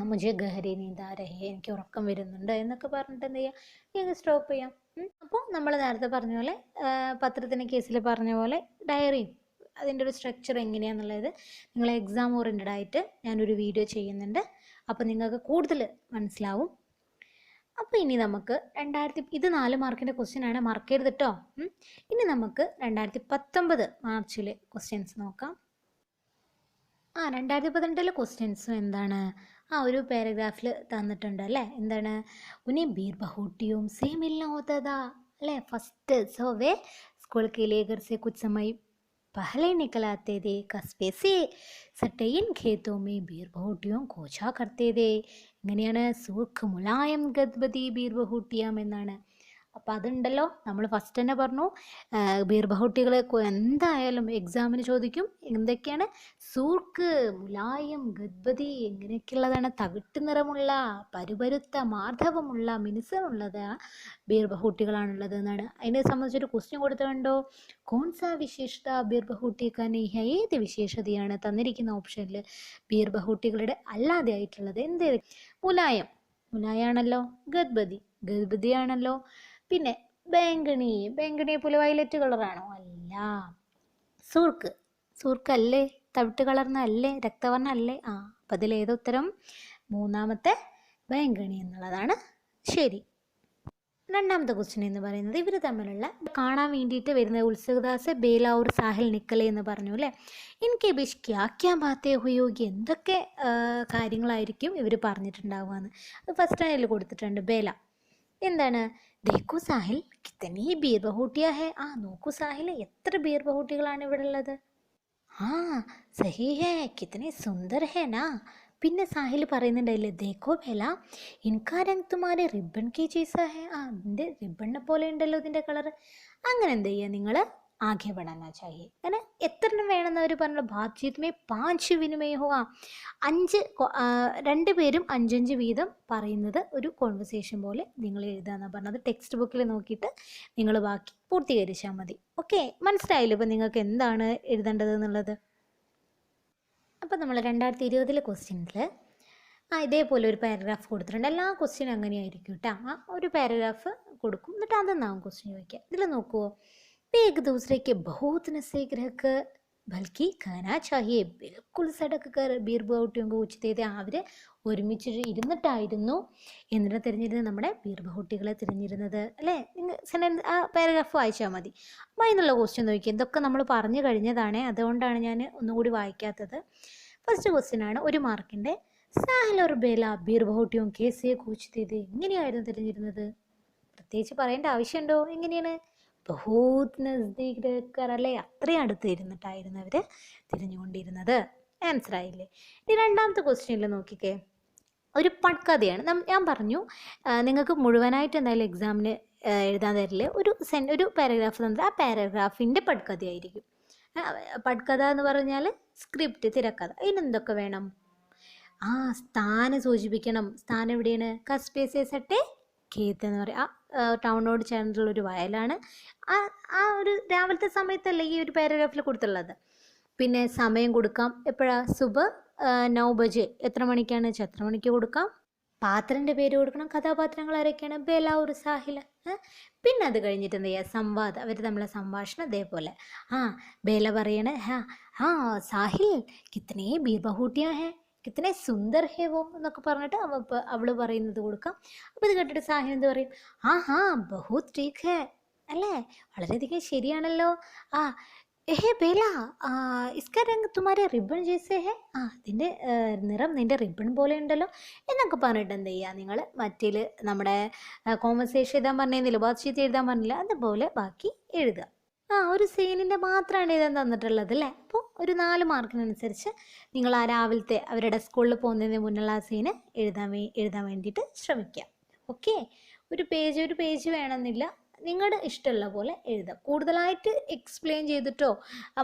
മുझे ഗഹരി നീന്താ രഹേ, എനിക്ക് ഉറക്കം വരുന്നുണ്ട് എന്നൊക്കെ പറഞ്ഞിട്ട് എന്ത് ചെയ്യുക, നിങ്ങൾക്ക് സ്റ്റോപ്പ് ചെയ്യാം. അപ്പോൾ നമ്മൾ നേരത്തെ പറഞ്ഞ പോലെ പത്രത്തിൻ്റെ കേസിൽ പറഞ്ഞ പോലെ ഡയറിയും അതിൻ്റെ ഒരു സ്ട്രക്ചർ എങ്ങനെയാണെന്നുള്ളത് നിങ്ങൾ എക്സാം ഓറിയൻറ്റഡ് ആയിട്ട് ഞാനൊരു വീഡിയോ ചെയ്യുന്നുണ്ട്. അപ്പോൾ നിങ്ങൾക്ക് കൂടുതൽ മനസ്സിലാവും. അപ്പോൾ ഇനി നമുക്ക് ഇത് 4 മാർക്കിൻ്റെ ക്വസ്റ്റ്യൻ ആണ്, മറക്കരുത് കേട്ടോ. ഇനി നമുക്ക് 2019 മാർച്ചിലെ ക്വസ്റ്റ്യൻസ് നോക്കാം. 2018 ക്വസ്റ്റ്യൻസും എന്താണ്, ഒരു പാരഗ്രാഫിൽ തന്നിട്ടുണ്ട് അല്ലേ. എന്താണ്, ഉനി ബീർ ബഹൂട്ടിയും സെയിം ഇല്ല ഹോത്തതാ അല്ലേ. ഫസ്റ്റ് സോവേ സ്കൂൾ के लिए घर से कुछ समय पहले निकल आते थे, कस्बे से सटे इन खेतों में बीर बहूटियों खोजा करते थे. ഇങ്ങനെയാണ് സൂർക്ക് മുലായം ഗദ്ബതി ബീർ ബഹൂട്ടിയം എന്നാണ്. അപ്പോൾ അതുണ്ടല്ലോ, നമ്മൾ ഫസ്റ്റ് തന്നെ പറഞ്ഞു ബീർ ബഹൂട്ടികൾ എന്തായാലും എക്സാമിന് ചോദിക്കും. എന്തൊക്കെയാണ്, സൂർക്ക് മുലായം ഗദ്ബതി എങ്ങനെയൊക്കെയുള്ളതാണ്, തവിട്ട് നിറമുള്ള പരുപരുത്ത മാർദ്ദവമുള്ള മിനുസമുള്ളത് ബീർ ബഹൂട്ടികളാണുള്ളത് എന്നാണ്. അതിനെ സംബന്ധിച്ചൊരു ക്വസ്റ്റ്യൻ കൊടുത്തുകൊണ്ടോ, കോൺസാ വിശേഷത ബീർ ബഹൂട്ടിക്ക നെയ്ഹ, ഏത് വിശേഷതയാണ് തന്നിരിക്കുന്ന ഓപ്ഷനിൽ ബീർ ബഹൂട്ടികളുടെ അല്ലാതെ ആയിട്ടുള്ളത്. എന്ത്, മുലായാണല്ലോ, ഗദ്ബതി ആണല്ലോ, പിന്നെ ബേങ്കണിയെ പോലെ വയലറ്റ് കളറാണോ, അല്ല. സൂർക്ക് അല്ലേ, തവിട്ട് കളർന്ന അല്ലേ, രക്തവർണ്ണ അല്ലേ. അപ്പം അതിലേത് ഉത്തരം, മൂന്നാമത്തെ ബേങ്കണി എന്നുള്ളതാണ് ശരി. രണ്ടാമത്തെ ക്വസ്റ്റ്യൻ എന്ന് പറയുന്നത് ഇവർ തമ്മിലുള്ള കാണാൻ വേണ്ടിയിട്ട് വരുന്ന ഉത്സുകദാസ് ബേല और സാഹിൽ നിക്കലെ എന്ന് പറഞ്ഞു അല്ലേ. ഇൻകെ ബീച്ച് ക്യാ ബാത്തേ ഹുയോഗി, എന്തൊക്കെ കാര്യങ്ങളായിരിക്കും ഇവർ പറഞ്ഞിട്ടുണ്ടാവുകയെന്ന്. അത് ഫസ്റ്റ് അതിൽ കൊടുത്തിട്ടുണ്ട്. ബേല എന്താണ്, ദേഖു സാഹിൽ കിത്തനി ബീർ ബഹൂട്ടിയാ ഹേ, നോക്കൂ സാഹിൽ എത്ര ബീർ ബഹൂട്ടികളാണ് ഇവിടെ ഉള്ളത്. സഹി ഹേ, കിത്തനി സുന്ദർ ഹേ നാ. പിന്നെ സാഹിൽ പറയുന്നുണ്ടായില്ലേ, ദേഖോ ബേല ഇൻകാ രംഗ് തുമാരെ റിബൺ കെ ജൈസാ ഹേ, ഇതിൻ്റെ റിബണിനെ പോലെ ഉണ്ടല്ലോ ഇതിൻ്റെ കളർ. അങ്ങനെ എന്ത് ചെയ്യുക, നിങ്ങൾ ആകെ പഠാനാ ചാഹിയെ. അങ്ങനെ എത്ര എണ്ണം വേണമെന്ന് അവർ പറഞ്ഞു. ബാത്ചീത് മേ 5 വിനിമയ ഹുവാ, 5 2 പേരും 5 വീതം പറയുന്നത് ഒരു കോൺവെർസേഷൻ പോലെ നിങ്ങൾ എഴുതാമെന്നാണ് പറഞ്ഞത്. ടെക്സ്റ്റ് ബുക്കിൽ നോക്കിയിട്ട് നിങ്ങൾ ബാക്കി പൂർത്തീകരിച്ചാൽ മതി. ഓക്കെ, മനസ്സിലായില്ലേ ഇപ്പം നിങ്ങൾക്ക് എന്താണ് എഴുതേണ്ടത് എന്നുള്ളത്. അപ്പം നമ്മൾ 2020 ക്വസ്റ്റ്യൻസിൽ ഇതേപോലെ ഒരു പാരഗ്രാഫ് കൊടുത്തിട്ടുണ്ട്. എല്ലാ ക്വസ്റ്റ്യനും അങ്ങനെയായിരിക്കും കേട്ടോ. ഒരു പാരഗ്രാഫ് കൊടുക്കും, എന്നിട്ട് അതെന്നാവും ക്വസ്റ്റ്യൻ ചോദിക്കുക. ഇതിൽ നോക്കുമോ, एक दूसरे के बहुत नजदीक रहकर बल्कि कहना चाहिए बिल्कुल सड़क कर ബീർ ബഹൂട്ടിയും ഉച്ചത്തേത് അവർ ഒരുമിച്ച് ഇരുന്നിട്ടായിരുന്നു എന്നിട്ട് തിരഞ്ഞിരുന്നത് നമ്മുടെ ബീർ ബഹൂട്ടികളെ തിരഞ്ഞിരുന്നത് അല്ലേ. നിങ്ങൾ സെൻറ്റൻസ് പാരഗ്രാഫ് വായിച്ചാൽ മതി. അപ്പോൾ അതിനുള്ള ക്വസ്റ്റ്യൻ നോക്കി, ഇതൊക്കെ നമ്മൾ പറഞ്ഞു കഴിഞ്ഞതാണ്, അതുകൊണ്ടാണ് ഞാൻ ഒന്നുകൂടി വായിക്കാത്തത്. ഫസ്റ്റ് ക്വസ്റ്റ്യൻ ആണ് 1 മാർക്കിൻ്റെ. സാഹിൽ और ബേല ബീർ ബഹൂട്ടിയും കേസേ കൂച്ചത്തേത്, എങ്ങനെയായിരുന്നു തിരഞ്ഞിരുന്നത്. പ്രത്യേകിച്ച് പറയേണ്ട ആവശ്യമുണ്ടോ, എങ്ങനെയാണ്, ബഹൂത് നസ്ദീക് രഹ്കർ അല്ലേ, അത്രയും അടുത്ത് ഇരുന്നിട്ടായിരുന്നു അവർ തിരിഞ്ഞുകൊണ്ടിരുന്നത്. ആൻസർ ആയില്ലേ. ഇനി രണ്ടാമത്തെ ക്വസ്റ്റ്യനിൽ നോക്കിക്കേ, ഒരു പട്കഥയാണ്. ഞാൻ പറഞ്ഞു നിങ്ങൾക്ക് മുഴുവനായിട്ട് എന്തായാലും എക്സാമിന് എഴുതാൻ തരില്ല. ഒരു പാരഗ്രാഫ് തന്നിട്ട് ആ പാരഗ്രാഫിൻ്റെ പട്കഥയായിരിക്കും. പട്കഥ എന്ന് പറഞ്ഞാൽ സ്ക്രിപ്റ്റ്, തിരക്കഥ. അതിനെന്തൊക്കെ വേണം, സ്ഥാനം സൂചിപ്പിക്കണം. സ്ഥാനം എവിടെയാണ്, കസ്ബേ സട്ടെ ഖേത്ത് എന്ന് പറയും. ടൗണിനോട് ചേർന്നിട്ടുള്ളൊരു വയലാണ്. ഒരു രാവിലത്തെ സമയത്തല്ലേ ഈ ഒരു പാരഗ്രാഫിൽ കൊടുത്തുള്ളത്. പിന്നെ സമയം കൊടുക്കാം, എപ്പോഴാണ്, സുബ 9 ബജെ, എത്ര മണിക്കാണ് വെച്ചാൽ എത്ര മണിക്ക് കൊടുക്കാം. പാത്രൻ്റെ പേര് കൊടുക്കണം. കഥാപാത്രങ്ങൾ ആരൊക്കെയാണ്? ബേല ഒരു സാഹിൽ. പിന്നെ അത് കഴിഞ്ഞിട്ട് എന്ത് ചെയ്യുക? സംവാദം. അവർ തമ്മിലെ സംഭാഷണം ഇതേപോലെ. ബേല പറയണേ സാഹിൽ കിത്തനെ ബീർബഹൂട്ടിയാ ഹേ, കിത്തനെ സുന്ദർ ഹേ വോ എന്നൊക്കെ പറഞ്ഞിട്ട് അവള് പറയുന്നത് കൊടുക്കാം. അപ്പോൾ ഇത് കേട്ടിട്ട് സാഹിൽ എന്ത് പറയും? ബഹുത് ടീക്ക് ഹേ, അല്ലേ, വളരെയധികം ശരിയാണല്ലോ. ഹേ ബേല, ഇസ്കാ രംഗ് തുമാരെ റിബൺ ജേസെ ഹേ, ഇതിൻ്റെ നിറം നിൻ്റെ റിബൺ പോലെ ഉണ്ടല്ലോ എന്നൊക്കെ പറഞ്ഞിട്ട് എന്ത് ചെയ്യുക? നിങ്ങൾ മറ്റേൽ നമ്മുടെ കോൺവെർസേഷൻ എഴുതാൻ പറഞ്ഞിരുന്നില്ല, ബാത്ഷീറ്റ് എഴുതാൻ പറഞ്ഞില്ല, അതുപോലെ ബാക്കി എഴുതുക. ഒരു സീനിൻ്റെ മാത്രമാണ് എഴുതാൻ തന്നിട്ടുള്ളത് അല്ലേ. അപ്പോൾ ഒരു 4 മാർക്കിനനുസരിച്ച് നിങ്ങൾ ആ രാവിലത്തെ അവരുടെ സ്കൂളിൽ പോകുന്നതിന് മുന്നുള്ള ആ സീന് എഴുതാൻ വേണ്ടിയിട്ട് ശ്രമിക്കുക. ഓക്കെ, ഒരു പേജ് വേണമെന്നില്ല, നിങ്ങളുടെ ഇഷ്ടമുള്ള പോലെ എഴുതാം. കൂടുതലായിട്ട് എക്സ്പ്ലെയിൻ ചെയ്തിട്ടോ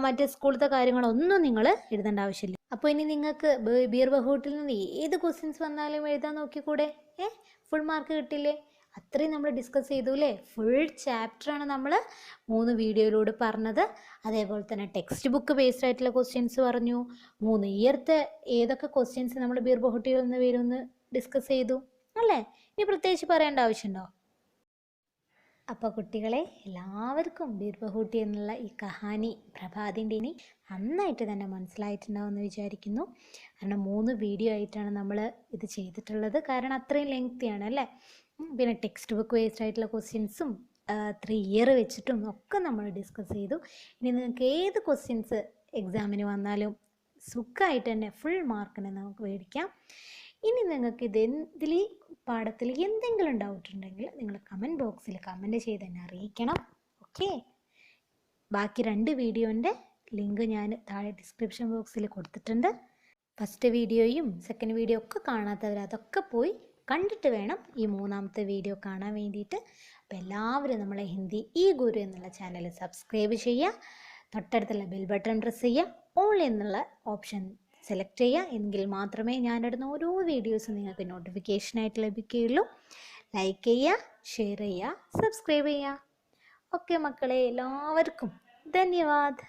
മറ്റേ സ്കൂളത്തെ കാര്യങ്ങളൊന്നും നിങ്ങൾ എഴുതേണ്ട ആവശ്യമില്ല. അപ്പോൾ ഇനി നിങ്ങൾക്ക് ബീർബഹൂട്ടിൽ നിന്ന് ഏത് ക്വസ്റ്റ്യൻസ് വന്നാലും എഴുതാൻ നോക്കിക്കൂടെ? ഫുൾ മാർക്ക് കിട്ടില്ലേ? അത്രയും നമ്മൾ ഡിസ്കസ് ചെയ്തു അല്ലേ. ഫുൾ ചാപ്റ്ററാണ് നമ്മൾ 3 വീഡിയോയിലൂടെ പറഞ്ഞത്. അതേപോലെ തന്നെ ടെക്സ്റ്റ് ബുക്ക് ബേസ്ഡ് ആയിട്ടുള്ള ക്വസ്റ്റ്യൻസ് പറഞ്ഞു. 3 ഇയർത്തെ ഏതൊക്കെ ക്വസ്റ്റ്യൻസ് നമ്മൾ ബീർബഹൂട്ടിയിൽ നിന്ന് വരുമെന്ന് ഡിസ്കസ് ചെയ്തു അല്ലേ. ഇനി പ്രത്യേകിച്ച് പറയേണ്ട ആവശ്യമുണ്ടോ? അപ്പോൾ കുട്ടികളെ, എല്ലാവർക്കും ബീർബഹൂട്ടി എന്നുള്ള ഈ കഹാനി പ്രഭാതിൻ്റെ ഇനി നന്നായിട്ട് തന്നെ മനസ്സിലായിട്ടുണ്ടാവുമെന്ന് വിചാരിക്കുന്നു. കാരണം 3 വീഡിയോ ആയിട്ടാണ് നമ്മൾ ഇത് ചെയ്തിട്ടുള്ളത്. കാരണം അത്രയും ലെങ്തിയാണ് അല്ലേ. പിന്നെ ടെക്സ്റ്റ് ബുക്ക് ബേസ്ഡ് ആയിട്ടുള്ള ക്വസ്റ്റ്യൻസും 3 ഇയർ വെച്ചിട്ടും ഒക്കെ നമ്മൾ ഡിസ്കസ് ചെയ്തു. ഇനി നിങ്ങൾക്ക് ഏത് ക്വസ്റ്റ്യൻസ് എക്സാമിന് വന്നാലും സുഖമായിട്ട് തന്നെ ഫുൾ മാർക്കിന് നമുക്ക് മേടിക്കാം. ഇനി നിങ്ങൾക്ക് ഇതിൽ പാഠത്തിൽ എന്തെങ്കിലും ഡൗട്ട് ഉണ്ടെങ്കിൽ നിങ്ങൾ കമൻറ്റ് ബോക്സിൽ കമൻറ്റ് ചെയ്ത് തന്നെ അറിയിക്കണം. ഓക്കെ, ബാക്കി 2 വീഡിയോൻ്റെ ലിങ്ക് ഞാൻ താഴെ ഡിസ്ക്രിപ്ഷൻ ബോക്സിൽ കൊടുത്തിട്ടുണ്ട്. ഫസ്റ്റ് വീഡിയോയും സെക്കൻഡ് വീഡിയോ ഒക്കെ കാണാത്തവർ അതൊക്കെ പോയി കണ്ടിട്ട് വേണം ഈ 3ാമത്തെ വീഡിയോ കാണാൻ വേണ്ടിയിട്ട്. അപ്പോൾ എല്ലാവരും നമ്മളെ ഹിന്ദി ഈ ഗുരു എന്നുള്ള ചാനൽ സബ്സ്ക്രൈബ് ചെയ്യുക, തൊട്ടടുത്തുള്ള ബെൽ ബട്ടൺ പ്രസ് ചെയ്യുക, ഓൾ എന്നുള്ള ഓപ്ഷൻ സെലക്ട് ചെയ്യുക. എങ്കിൽ മാത്രമേ ഞാനിടുന്ന ഓരോ വീഡിയോസും നിങ്ങൾക്ക് നോട്ടിഫിക്കേഷനായിട്ട് ലഭിക്കുകയുള്ളൂ. ലൈക്ക് ചെയ്യുക, ഷെയർ ചെയ്യുക, സബ്സ്ക്രൈബ് ചെയ്യുക. ഓക്കെ മക്കളെ, എല്ലാവർക്കും ധന്യവാദ്.